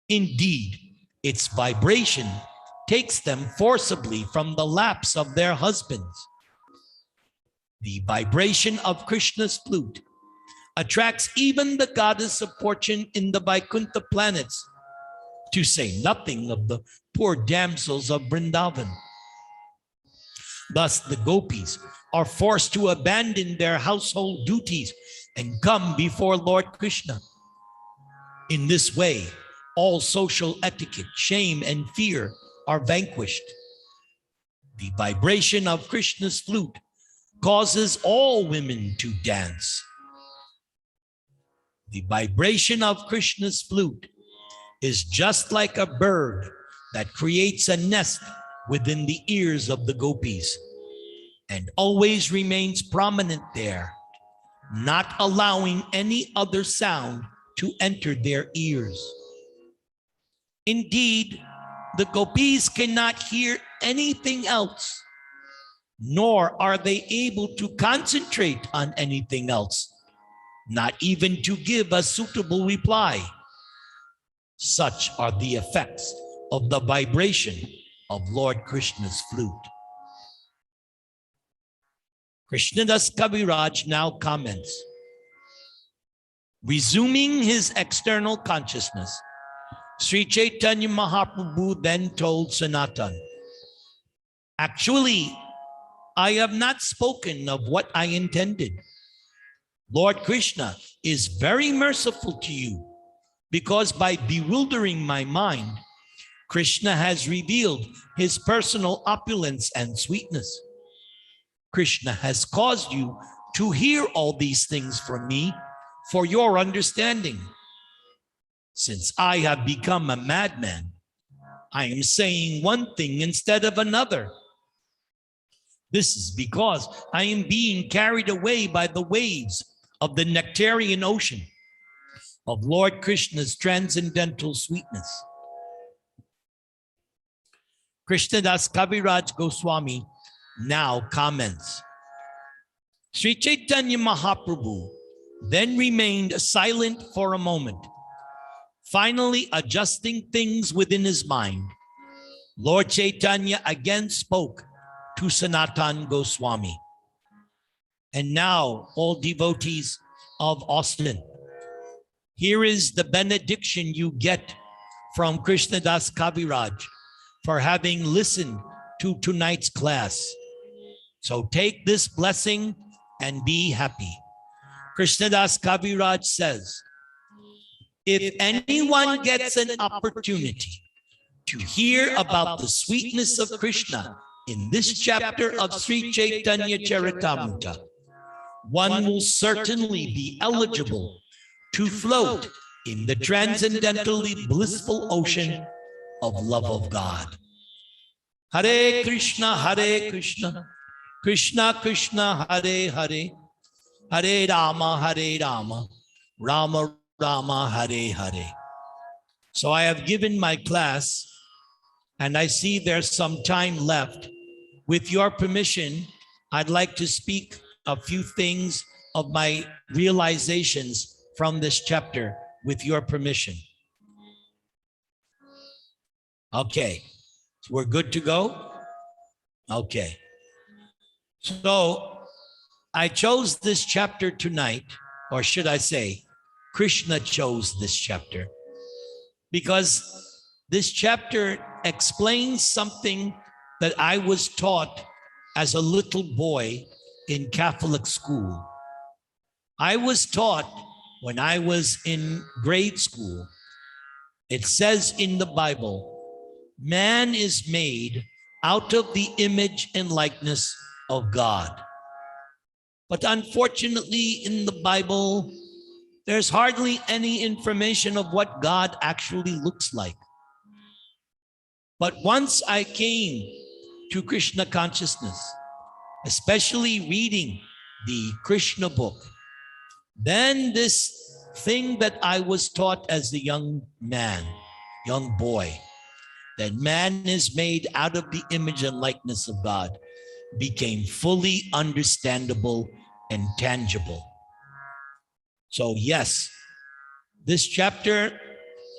Indeed, its vibration takes them forcibly from the laps of their husbands. The vibration of Krishna's flute attracts even the goddess of fortune in the Vaikuntha planets, to say nothing of the poor damsels of Vrindavan. Thus, the gopis are forced to abandon their household duties and come before Lord Krishna. In this way, all social etiquette, shame, and fear are vanquished. The vibration of Krishna's flute causes all women to dance. The vibration of Krishna's flute is just like a bird that creates a nest within the ears of the gopis and always remains prominent there, not allowing any other sound to enter their ears. Indeed, the gopis cannot hear anything else, nor are they able to concentrate on anything else, not even to give a suitable reply. Such are the effects of the vibration of Lord Krishna's flute. Krishnadas Kaviraj now comments. Resuming his external consciousness, Sri Chaitanya Mahaprabhu then told Sanatan, actually, I have not spoken of what I intended. Lord Krishna is very merciful to you, because by bewildering my mind, Krishna has revealed his personal opulence and sweetness. Krishna has caused you to hear all these things from me for your understanding. Since I have become a madman, I am saying one thing instead of another. This is because I am being carried away by the waves of the nectarian ocean of Lord Krishna's transcendental sweetness. Krishnadas Kaviraj Goswami now comments. Sri Chaitanya Mahaprabhu then remained silent for a moment. Finally adjusting things within his mind, Lord Chaitanya again spoke to Sanatan Goswami. And now, all devotees of Austin, here is the benediction you get from Krishnadas Kaviraj for having listened to tonight's class. So take this blessing and be happy. Krishnadas Kaviraj says, if anyone gets an opportunity to hear about the sweetness of Krishna in this chapter of Sri Chaitanya Charitamrita, one will certainly be eligible to float in the transcendentally blissful ocean of love of God. Hare Krishna, Krishna Krishna, Hare Hare, Hare Rama, Rama Rama, Hare Hare. So I have given my class, and I see there's some time left. With your permission, I'd like to speak a few things of my realizations from this chapter, with your permission. Okay, we're good to go? Okay. So I chose this chapter tonight, or should I say, Krishna chose this chapter, because this chapter explains something that I was taught as a little boy in Catholic school. I was taught when I was in grade school, it says in the Bible, man is made out of the image and likeness of God. But unfortunately, in the Bible, there's hardly any information of what God actually looks like. But once I came to Krishna consciousness, especially reading the Krishna book, then this thing that I was taught as a young man, young boy, that man is made out of the image and likeness of God, became fully understandable and tangible. So yes, this chapter,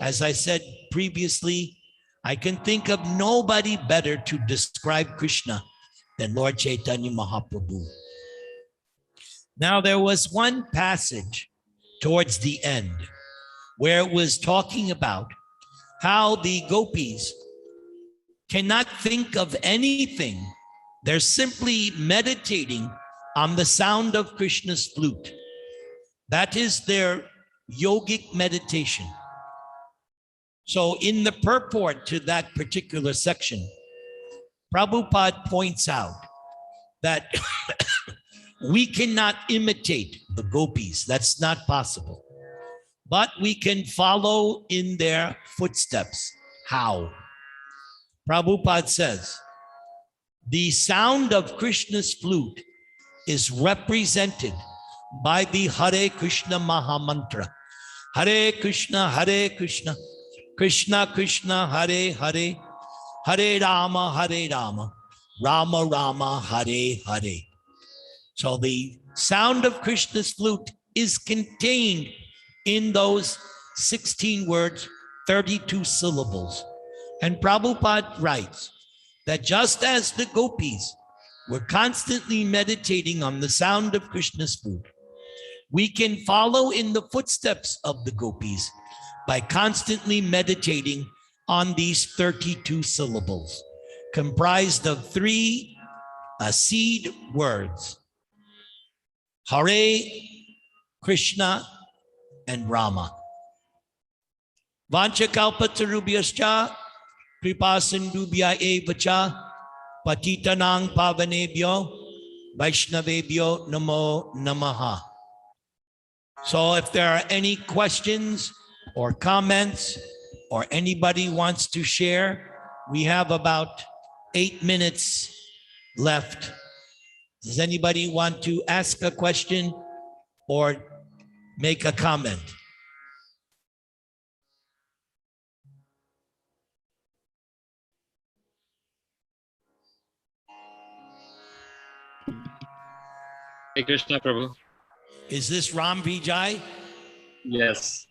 as I said previously, I can think of nobody better to describe Krishna than Lord Chaitanya Mahaprabhu. Now, there was one passage towards the end where it was talking about how the gopis cannot think of anything. They're simply meditating on the sound of Krishna's flute. That is their yogic meditation. So in the purport to that particular section, Prabhupada points out that we cannot imitate the gopis. That's not possible. But we can follow in their footsteps. How? Prabhupada says, the sound of Krishna's flute is represented by the Hare Krishna Maha Mantra. Hare Krishna, Krishna Krishna, Hare Hare, Hare Rama, Rama Rama, Hare Hare. So the sound of Krishna's flute is contained in those 16 words, 32 syllables. And Prabhupada writes that just as the gopis were constantly meditating on the sound of Krishna's flute, we can follow in the footsteps of the gopis by constantly meditating on these 32 syllables, comprised of 3 seed words, Hare, Krishna, and Rama. Vanchakalpatarubhyascha, kripasindubhya evacha, patitanang pavanebhyo, vaishnavebhyo namo namaha. So if there are any questions or comments or anybody wants to share, we have about 8 minutes left. Does anybody want to ask a question or make a comment? Hey Krishna Prabhu. Is this Ram Vijay? Yes.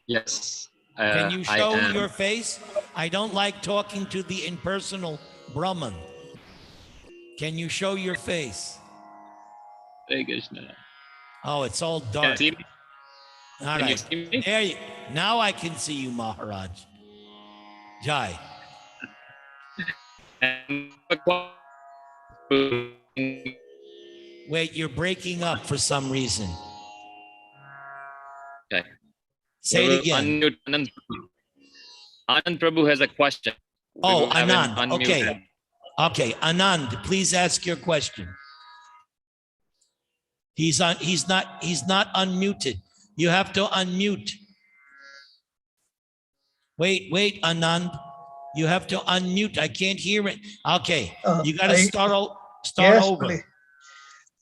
Can you show I am. your face? I don't like talking to the impersonal Brahman. Can you show your face? Hey Krishna. Oh, it's all Can dark. you see me? All Can you right. see me? There you. Now I can see you, Maharaj. Jai. And Wait, you're breaking up for some reason. okay. Say it again. Unmute Anand. Anand Prabhu has a question. We Oh, will have him Anand. Okay. unmuted. Okay, Anand, please ask your question. He's not unmuted. You have to unmute. Wait, Anand. You have to unmute. I can't hear it. Okay, you got to start Yes, over. please.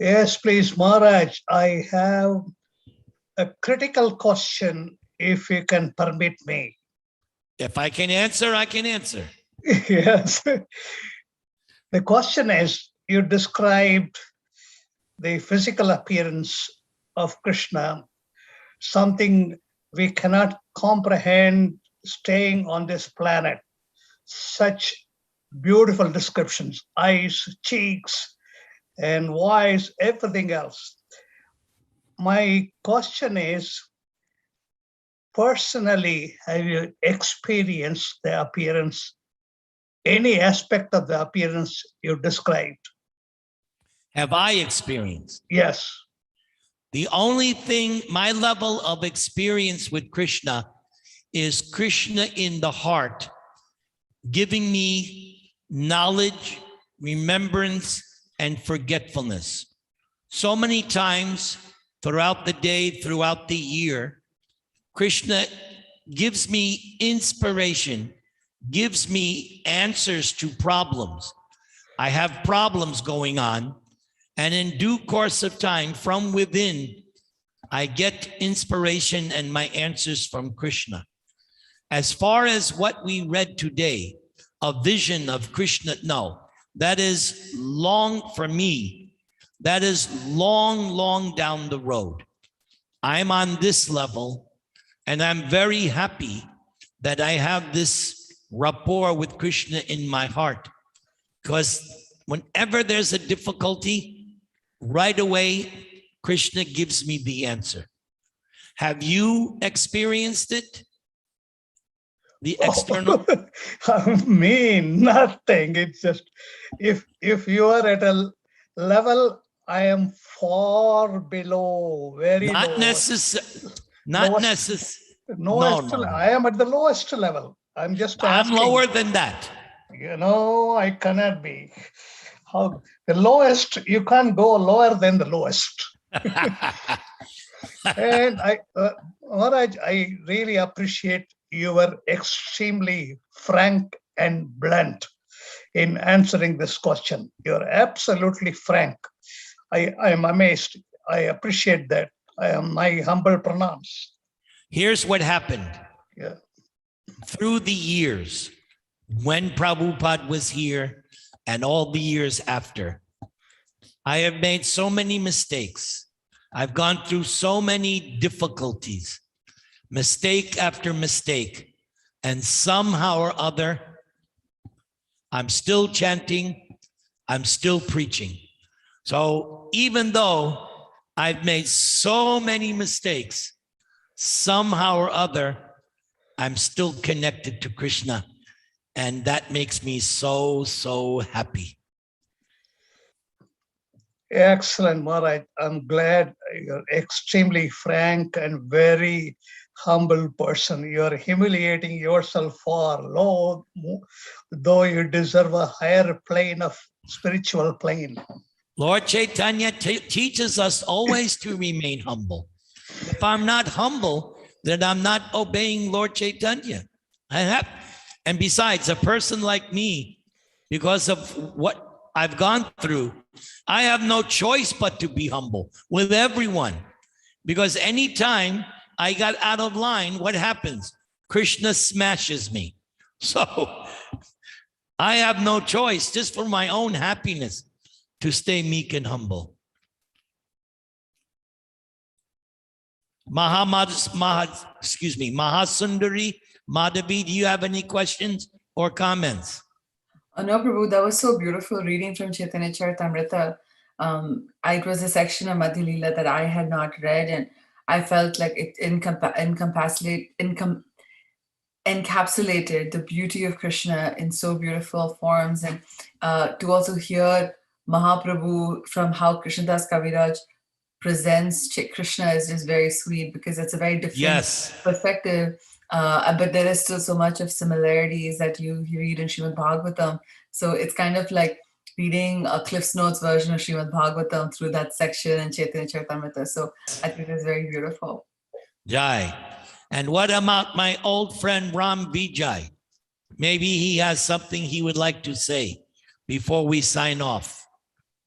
Yes, please, Maharaj. I have a critical question, if you can permit me. If I can answer, I can answer. Yes. The question is, you described the physical appearance of Krishna, something we cannot comprehend staying on this planet. Such beautiful descriptions, eyes, cheeks, and voice, everything else. My question is, personally, have you experienced the appearance, any aspect of the appearance you described? Have I experienced? Yes. The only thing, my level of experience with Krishna is Krishna in the heart, giving me knowledge, remembrance, and forgetfulness. So many times throughout the day, throughout the year, Krishna gives me inspiration, gives me answers to problems. I have problems going on, and in due course of time, from within, I get inspiration and my answers from Krishna. As far as what we read today, a vision of Krishna, no, that is long for me. That is long, long down the road. I'm on this level, and I'm very happy that I have this rapport with Krishna in my heart, because whenever there's a difficulty, right away, Krishna gives me the answer. Have you experienced it? The external? Me, nothing. It's just, if you are at a level, I am far below, very Not low. necessary. Not Lowest- necessary. Lowest, No. I am at the lowest level. I'm just I'm asking. lower than that. I cannot be. How the lowest, you can't go lower than the lowest. And Maharaj, I really appreciate you were extremely frank and blunt in answering this question. You're absolutely frank. I am amazed. I appreciate that. My humble pranams. Here's what happened. Yeah. Through the years, when Prabhupada was here and all the years after, I have made so many mistakes. I've gone through so many difficulties, mistake after mistake, and somehow or other, I'm still chanting, I'm still preaching. So even though I've made so many mistakes, somehow or other, I'm still connected to Krishna. And that makes me so, so happy. Excellent, Maharaj. I'm glad you're extremely frank and very humble person. You're humiliating yourself far low, though you deserve a higher plane of spiritual plane. Lord Chaitanya teaches us always to remain humble. If I'm not humble, then I'm not obeying Lord Chaitanya. And besides, a person like me, because of what I've gone through, I have no choice but to be humble with everyone. Because anytime I got out of line, what happens? Krishna smashes me. So I have no choice, just for my own happiness, to stay meek and humble. Mahasundari Madhavi, do you have any questions or comments? No, Prabhu, that was so beautiful reading from Chaitanya Charitamrita. It was a section of Madhya Leela that I had not read, and I felt like it encapsulated the beauty of Krishna in so beautiful forms. And to also hear Mahaprabhu from how Krishnadas Kaviraj presents Krishna is just very sweet, because it's a very different perspective. But there is still so much of similarities that you read in Srimad Bhagavatam. So it's kind of like reading a Cliff's Notes version of Srimad Bhagavatam through that section in Chaitanya Charitamrita. So I think it's very beautiful. Jai. And what about my old friend Ram Vijay? Maybe he has something he would like to say before we sign off.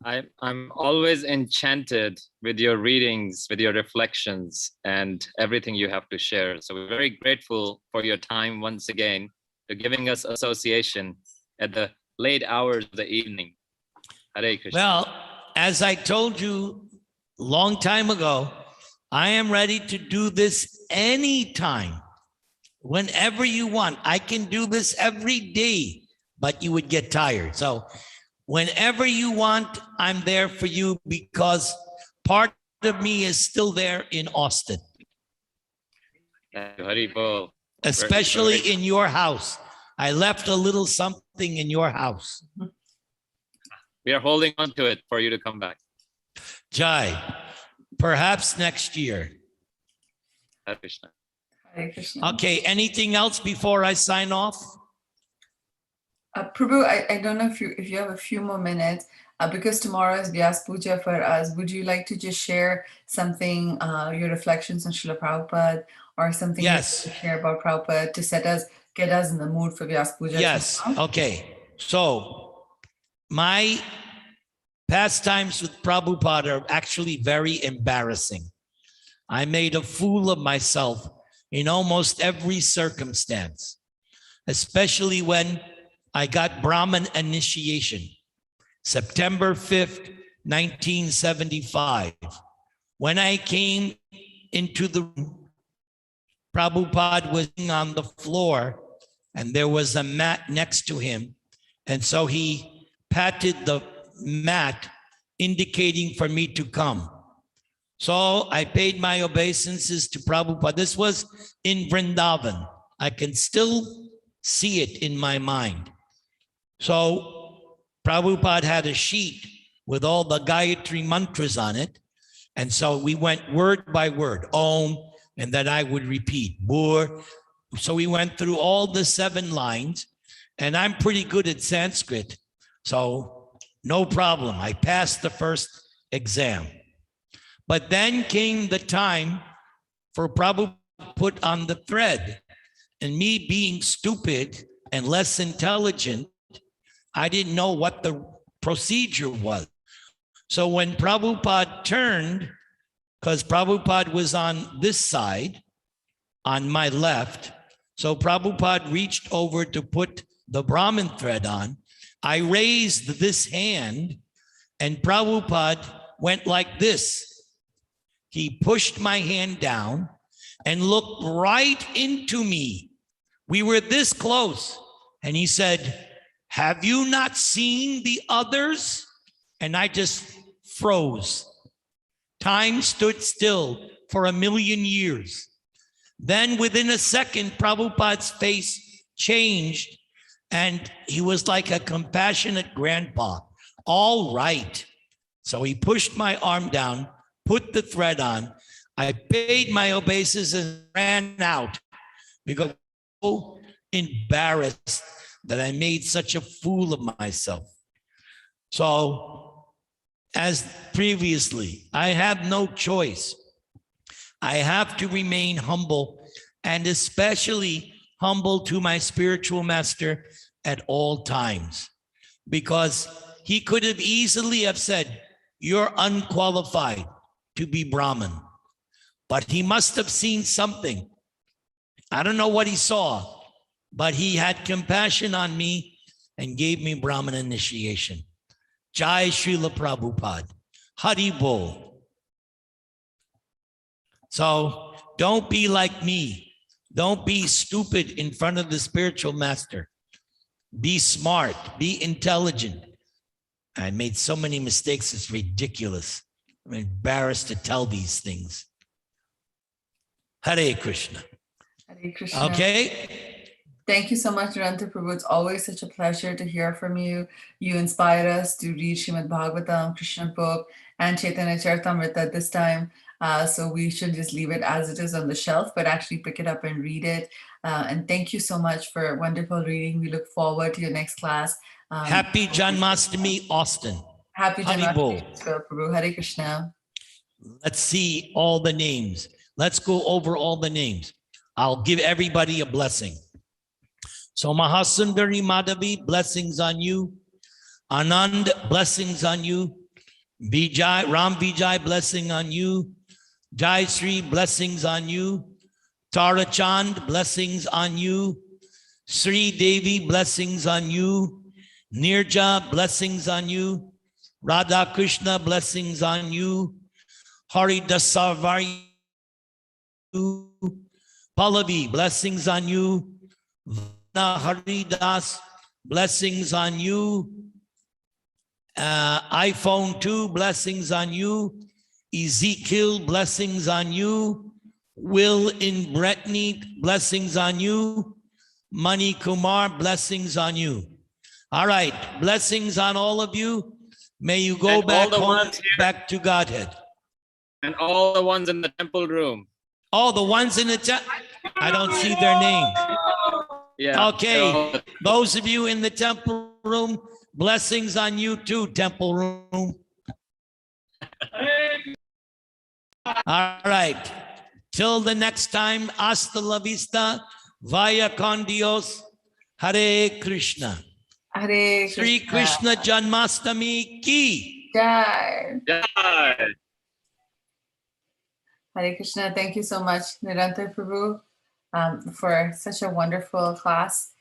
I'm always enchanted with your readings, with your reflections, and everything you have to share. So we're very grateful for your time once again, for giving us association at the late hours of the evening. Hare Krishna. Well, as I told you a long time ago, I am ready to do this anytime, whenever you want. I can do this every day, but you would get tired. So whenever you want, I'm there for you, because part of me is still there in Austin, Hari Bol. especially in your house. I left a little something in your house. We are holding on to it for you to come back. Jai, perhaps next year. Hare Krishna. Hare Krishna. Okay, anything else before I sign off? Prabhu, I don't know if you have a few more minutes, because tomorrow is Vyas Puja for us. Would you like to just share something, your reflections on Srila Prabhupada, or something Yes. you want to share about Prabhupada to get us in the mood for Vyas Puja? Yes. tomorrow? Okay. So my pastimes with Prabhupada are actually very embarrassing. I made a fool of myself in almost every circumstance, especially when I got Brahmin initiation, September 5th, 1975. When I came into the room, Prabhupada was on the floor and there was a mat next to him. And so he patted the mat, indicating for me to come. So I paid my obeisances to Prabhupada. This was in Vrindavan. I can still see it in my mind. So Prabhupada had a sheet with all the Gayatri mantras on it. And so we went word by word, Om, and then I would repeat, Bur. So we went through all the 7 lines, and I'm pretty good at Sanskrit. So no problem. I passed the first exam. But then came the time for Prabhupada to put on the thread. And me being stupid and less intelligent, I didn't know what the procedure was. So when Prabhupada turned, because Prabhupada was on this side, on my left, so Prabhupada reached over to put the Brahmin thread on. I raised this hand and Prabhupada went like this. He pushed my hand down and looked right into me. We were this close. And he said, "Have you not seen the others?" And I just froze. Time stood still for 1,000,000 years. Then within a second, Prabhupada's face changed and he was like a compassionate grandpa. All right. So he pushed my arm down, put the thread on. I paid my obeisances and ran out because I was so embarrassed that I made such a fool of myself. So as previously, I have no choice. I have to remain humble, and especially humble to my spiritual master at all times, because he could have easily have said, "You're unqualified to be Brahmin," but he must have seen something. I don't know what he saw, but he had compassion on me and gave me Brahmin initiation. Jai Srila Prabhupada. Hari Bol. So don't be like me. Don't be stupid in front of the spiritual master. Be smart, be intelligent. I made so many mistakes, it's ridiculous. I'm embarrassed to tell these things. Hare Krishna. Hare Krishna. Okay. Thank you so much, Niranta Prabhu. It's always such a pleasure to hear from you. You inspire us to read Srimad Bhagavatam, Krishna book, and Chaitanya Charitamrita this time. So we should just leave it as it is on the shelf, but actually pick it up and read it. And thank you so much for wonderful reading. We look forward to your next class. Happy Janmashtami, Austin. Happy Hari Bol. Janmashtami, Prabhu. Hare Krishna. Let's see all the names. Let's go over all the names. I'll give everybody a blessing. So Mahasundari Madhavi, blessings on you. Anand, blessings on you. Vijay, Ram Vijay, blessing on you. Jai Sri, blessings on you. Tara Chand, blessings on you. Sri Devi, blessings on you. Nirja, blessings on you. Radha Krishna, blessings on you. Hari Dasavari, Pallavi, blessings on you. Vana Haridas, blessings on you. iPhone 2, blessings on you. Ezekiel, blessings on you. Will in Brittany, blessings on you. Mani Kumar, blessings on you. All right, blessings on all of you. May you go And back all the home, ones here. back to Godhead. And all the ones in the temple room. Oh, the ones in the temple. I don't see their names. Yeah. Okay, those of you in the temple room, blessings on you too, temple room. All right. Till the next time, hasta la vista, vaya con Dios, Hare Krishna. Hare Sri Krishna Janmastami ki. Jai. Yeah. Hare Krishna. Thank you so much, Nirantar Prabhu, for such a wonderful class,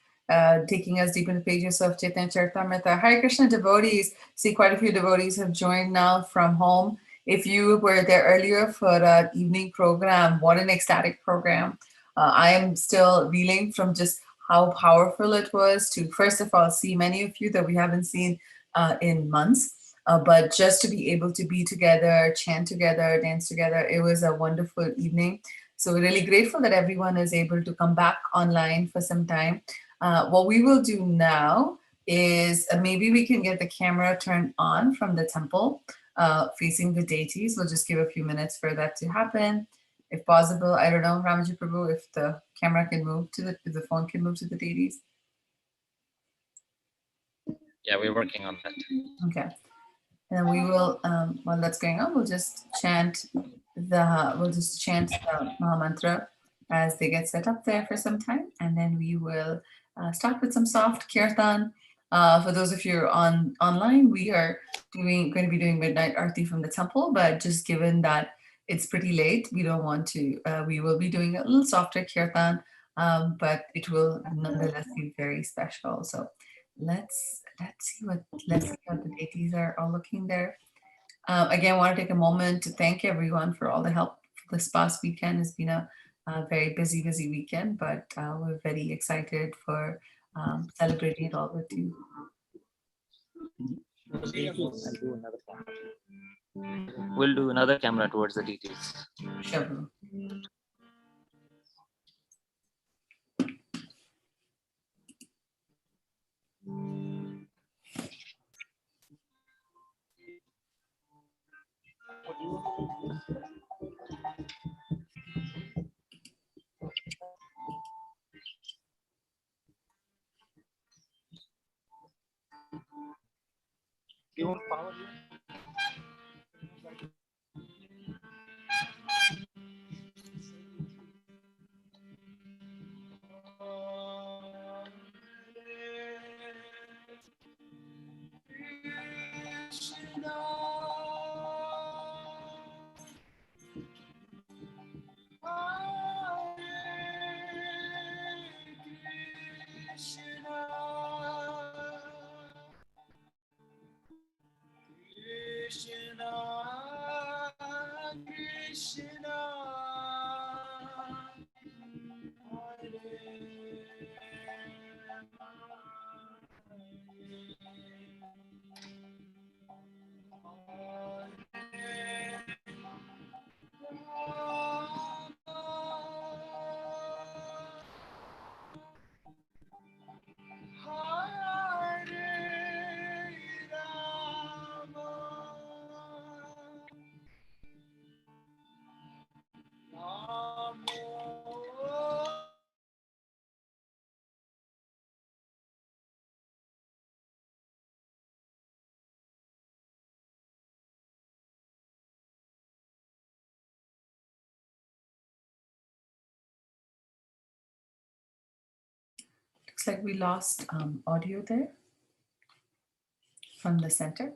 taking us deep into the pages of Chaitanya Charitamrita. Hare Krishna devotees, see quite a few devotees have joined now from home. If you were there earlier for the evening program, what an ecstatic program. I am still reeling from just how powerful it was to, first of all, see many of you that we haven't seen in months. But just to be able to be together, chant together, dance together, it was a wonderful evening. So we're really grateful that everyone is able to come back online for some time. What we will do now is maybe we can get the camera turned on from the temple facing the deities. We'll just give a few minutes for that to happen. If possible, I don't know, Ramaji Prabhu, if the camera can move to if the phone can move to the deities. Yeah, we're working on that. Okay. And we will, while that's going on, we'll just chant the Maha Mantra as they get set up there for some time. And then we will start with some soft kirtan. For those of you online, we are going to be doing midnight arti from the temple, but just given that it's pretty late, we don't want to, we will be doing a little softer kirtan, but it will nonetheless be very special. So let's see how the deities are all looking there. Again, I want to take a moment to thank everyone for all the help this past weekend. Has been a very busy weekend, but we're very excited for celebrating it all with you. We'll do another camera towards the deities. Sure. You want power? Looks like we lost audio there from the center.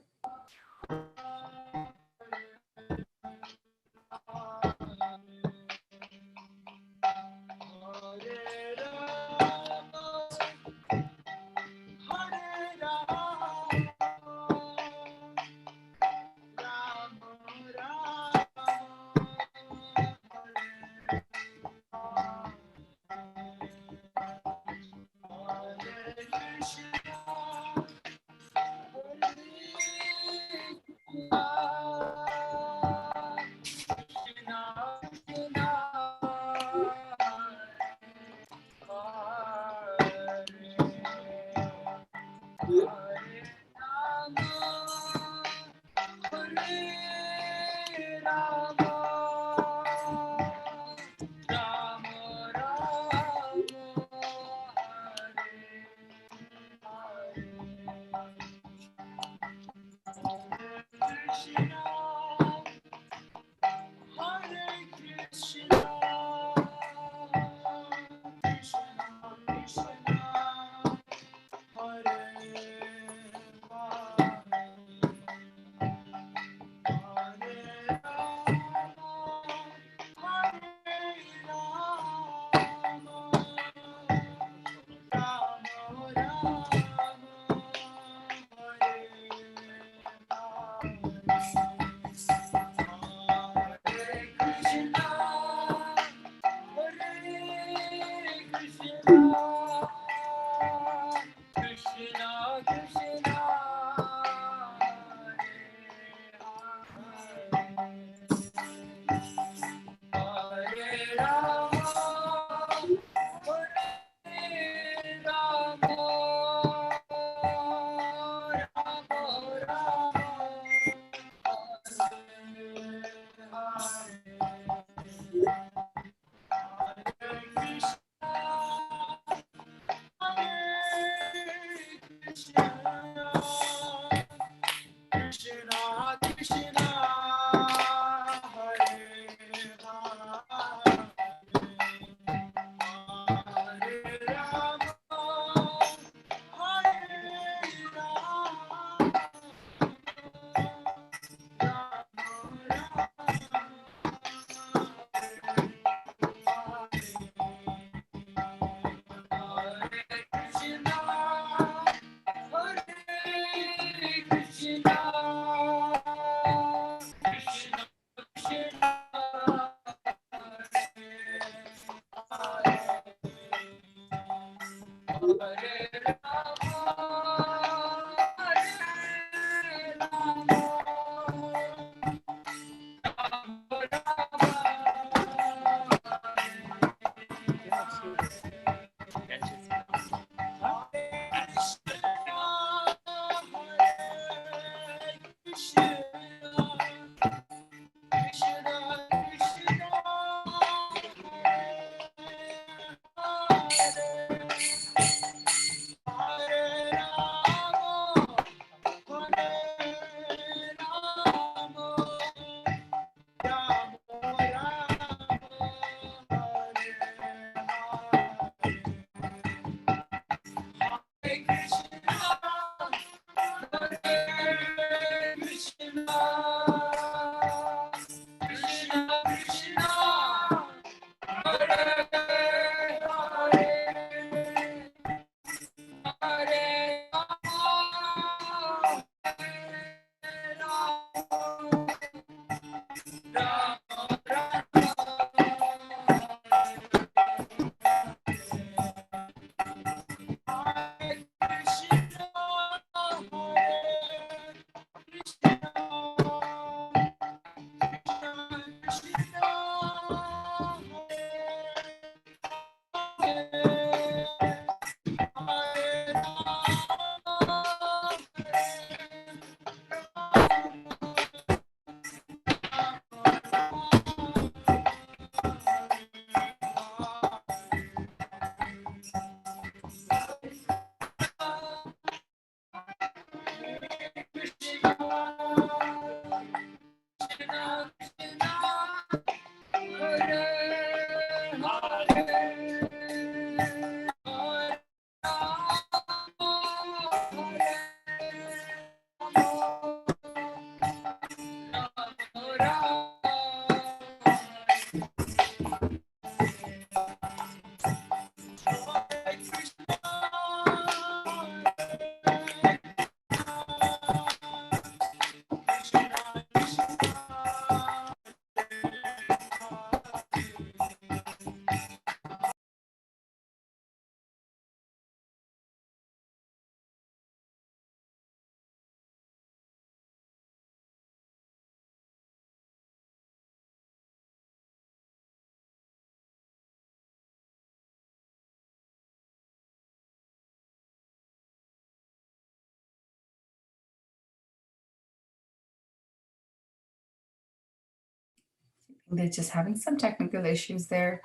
They're just having some technical issues there.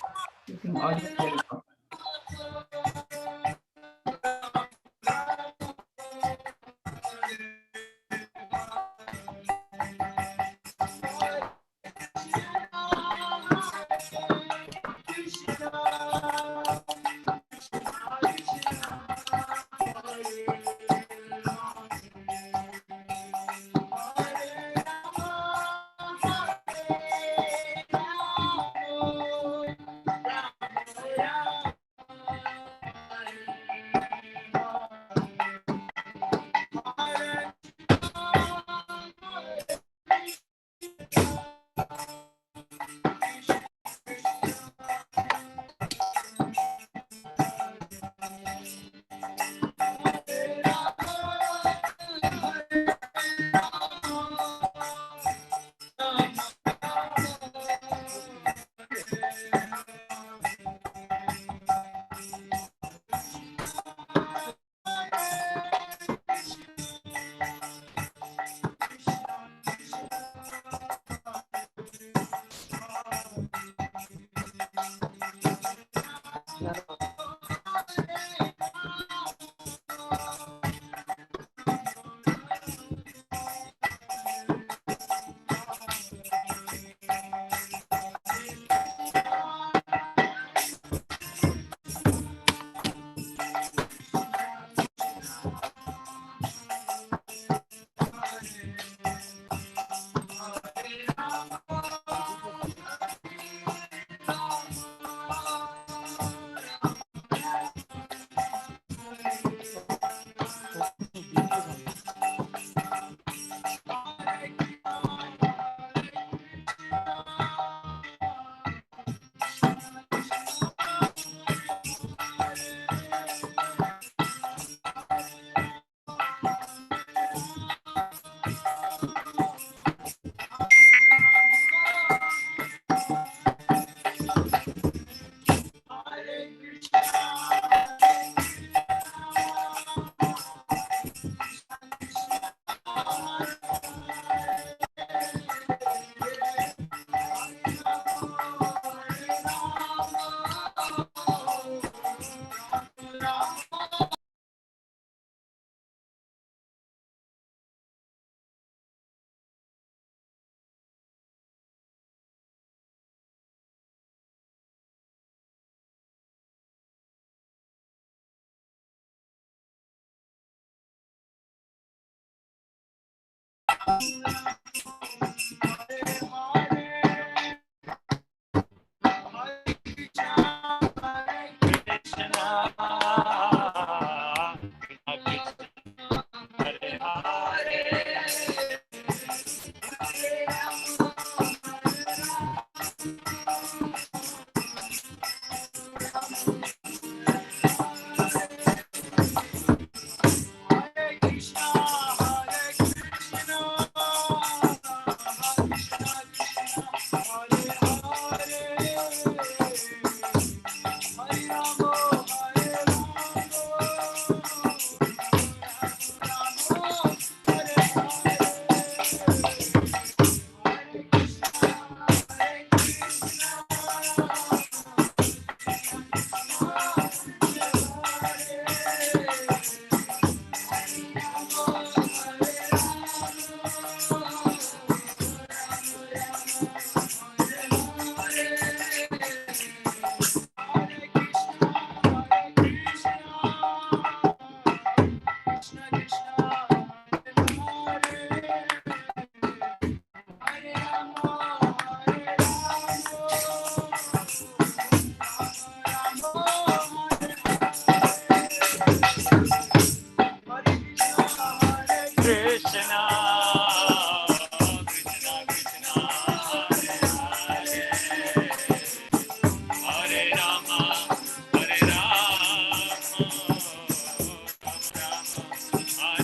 Keeping audio. There we go. Hare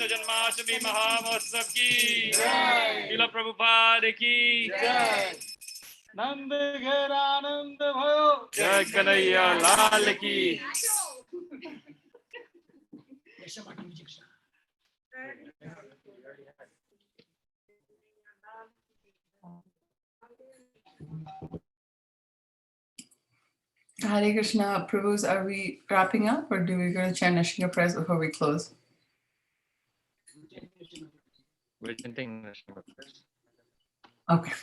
Krishna Janmashtami महामहोत्सव की श्रील प्रभुपाद की नंद घेर आनंद भयो जय कन्हैया लाल की Hare Krishna, Prabhus, are we wrapping up or do we go to chant Nrsimha prayers before we close? We're chanting Nrsimha first. Okay.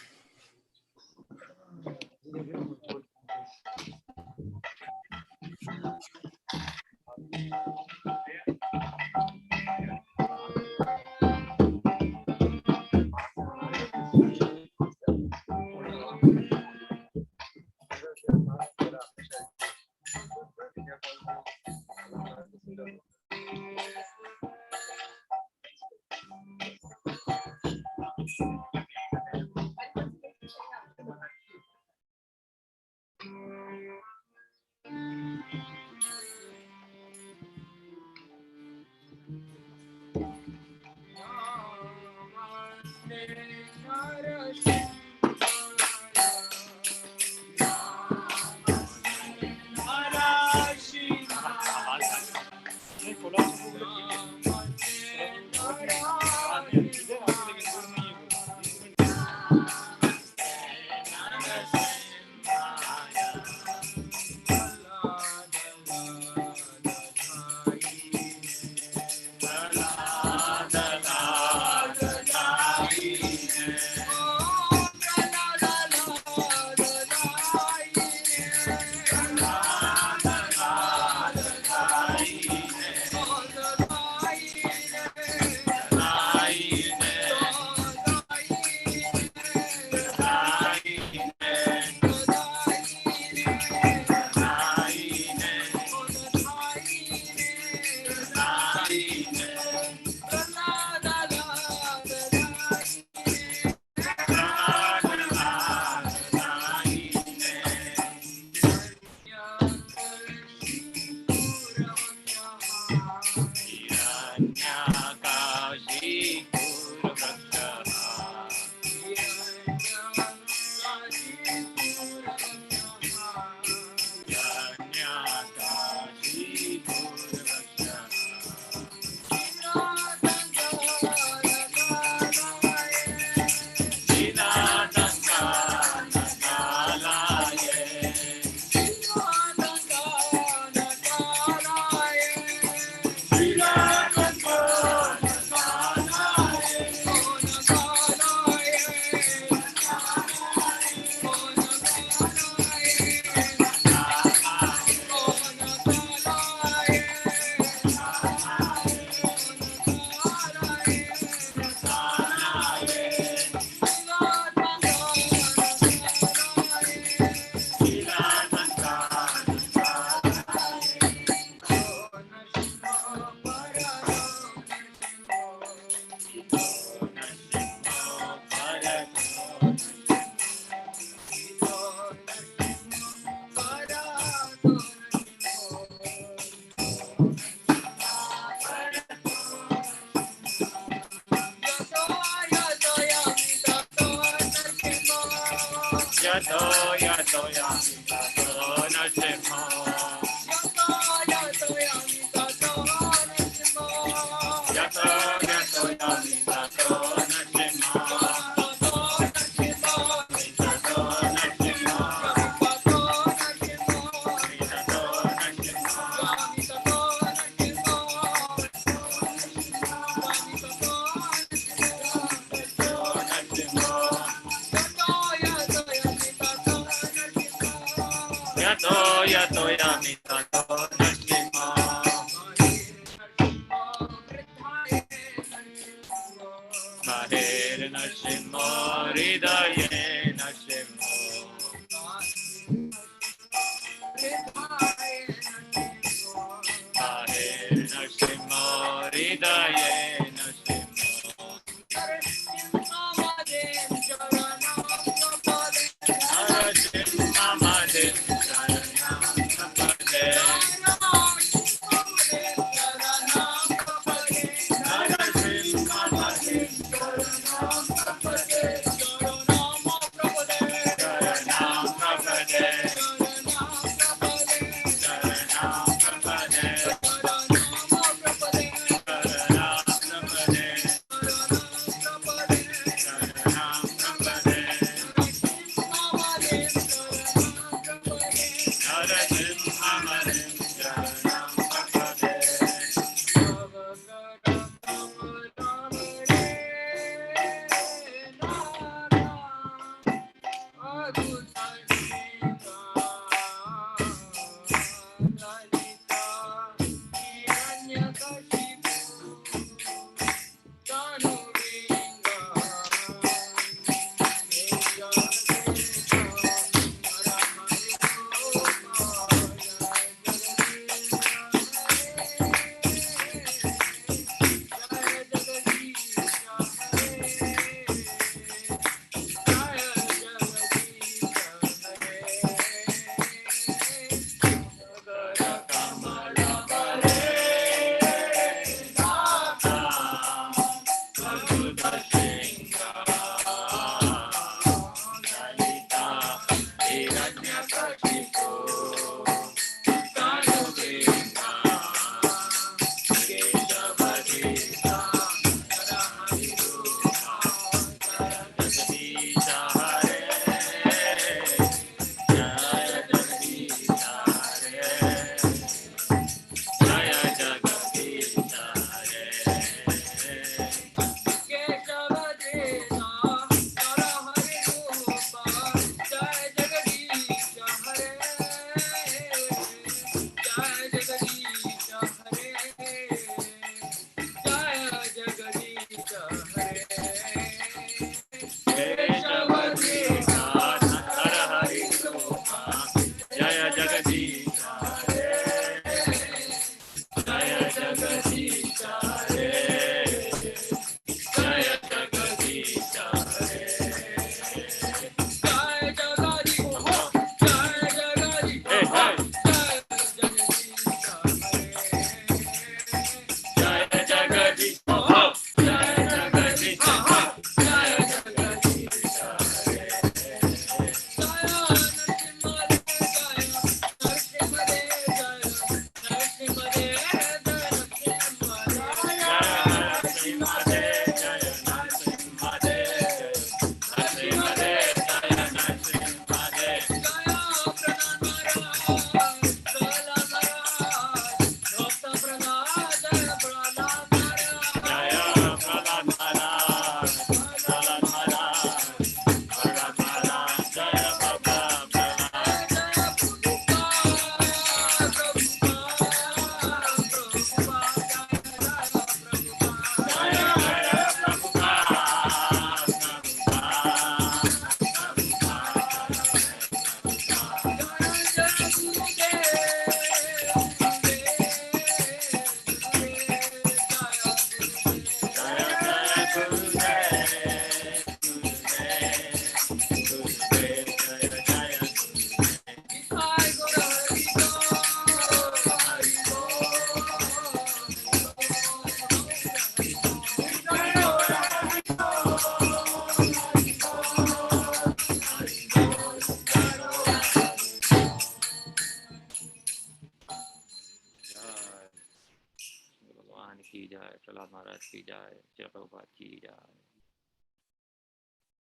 ki jai, Prahlad Maharaj ki jai, Srila Prabhupada ki jai.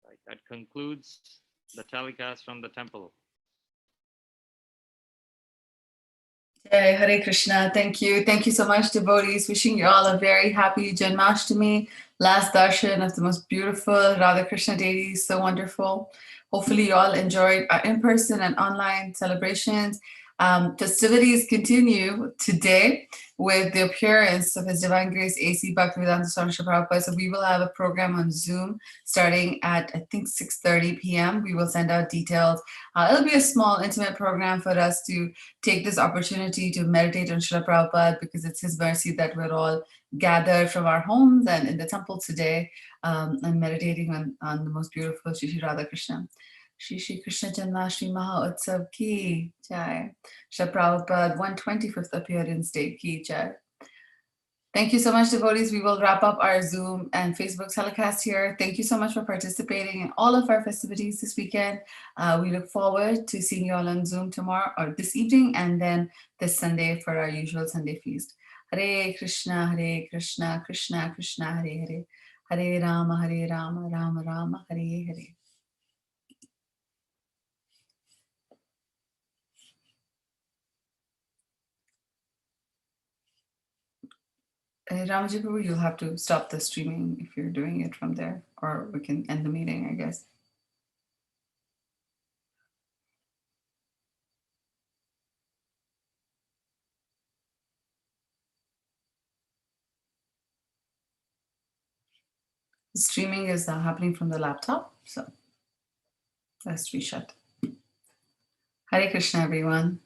Right, that concludes the telecast from the temple. Jai Hare Krishna. Thank you. Thank you so much, devotees. Wishing you all a very happy Janmashtami. Last darshan of the most beautiful Radha Krishna deities. So wonderful. Hopefully you all enjoyed our in-person and online celebrations. Festivities continue today with the appearance of His Divine Grace A.C. Bhaktivedanta Swami Srila Prabhupada. So we will have a program on Zoom starting at, I think, 6:30 p.m. We will send out details. It'll be a small, intimate program for us to take this opportunity to meditate on Srila Prabhupada, because it's His mercy that we're all gathered from our homes and in the temple today and meditating on the most beautiful Shri Radha Krishna. Shri Krishna Janmashtami Maha Utsav ki jai. Srila Prabhupada 125th appearance day ki jai. Thank you so much, devotees. We will wrap up our Zoom and Facebook telecast here. Thank you so much for participating in all of our festivities this weekend. We look forward to seeing you all on Zoom tomorrow or this evening, and then this Sunday for our usual Sunday feast. Hare Krishna, Krishna Krishna, Hare Hare. Hare Rama, Rama Rama, Hare Hare. Ramaji Prabhu, you'll have to stop the streaming if you're doing it from there, or we can end the meeting, I guess. The streaming is happening from the laptop, so let's reshut. Hare Krishna, everyone.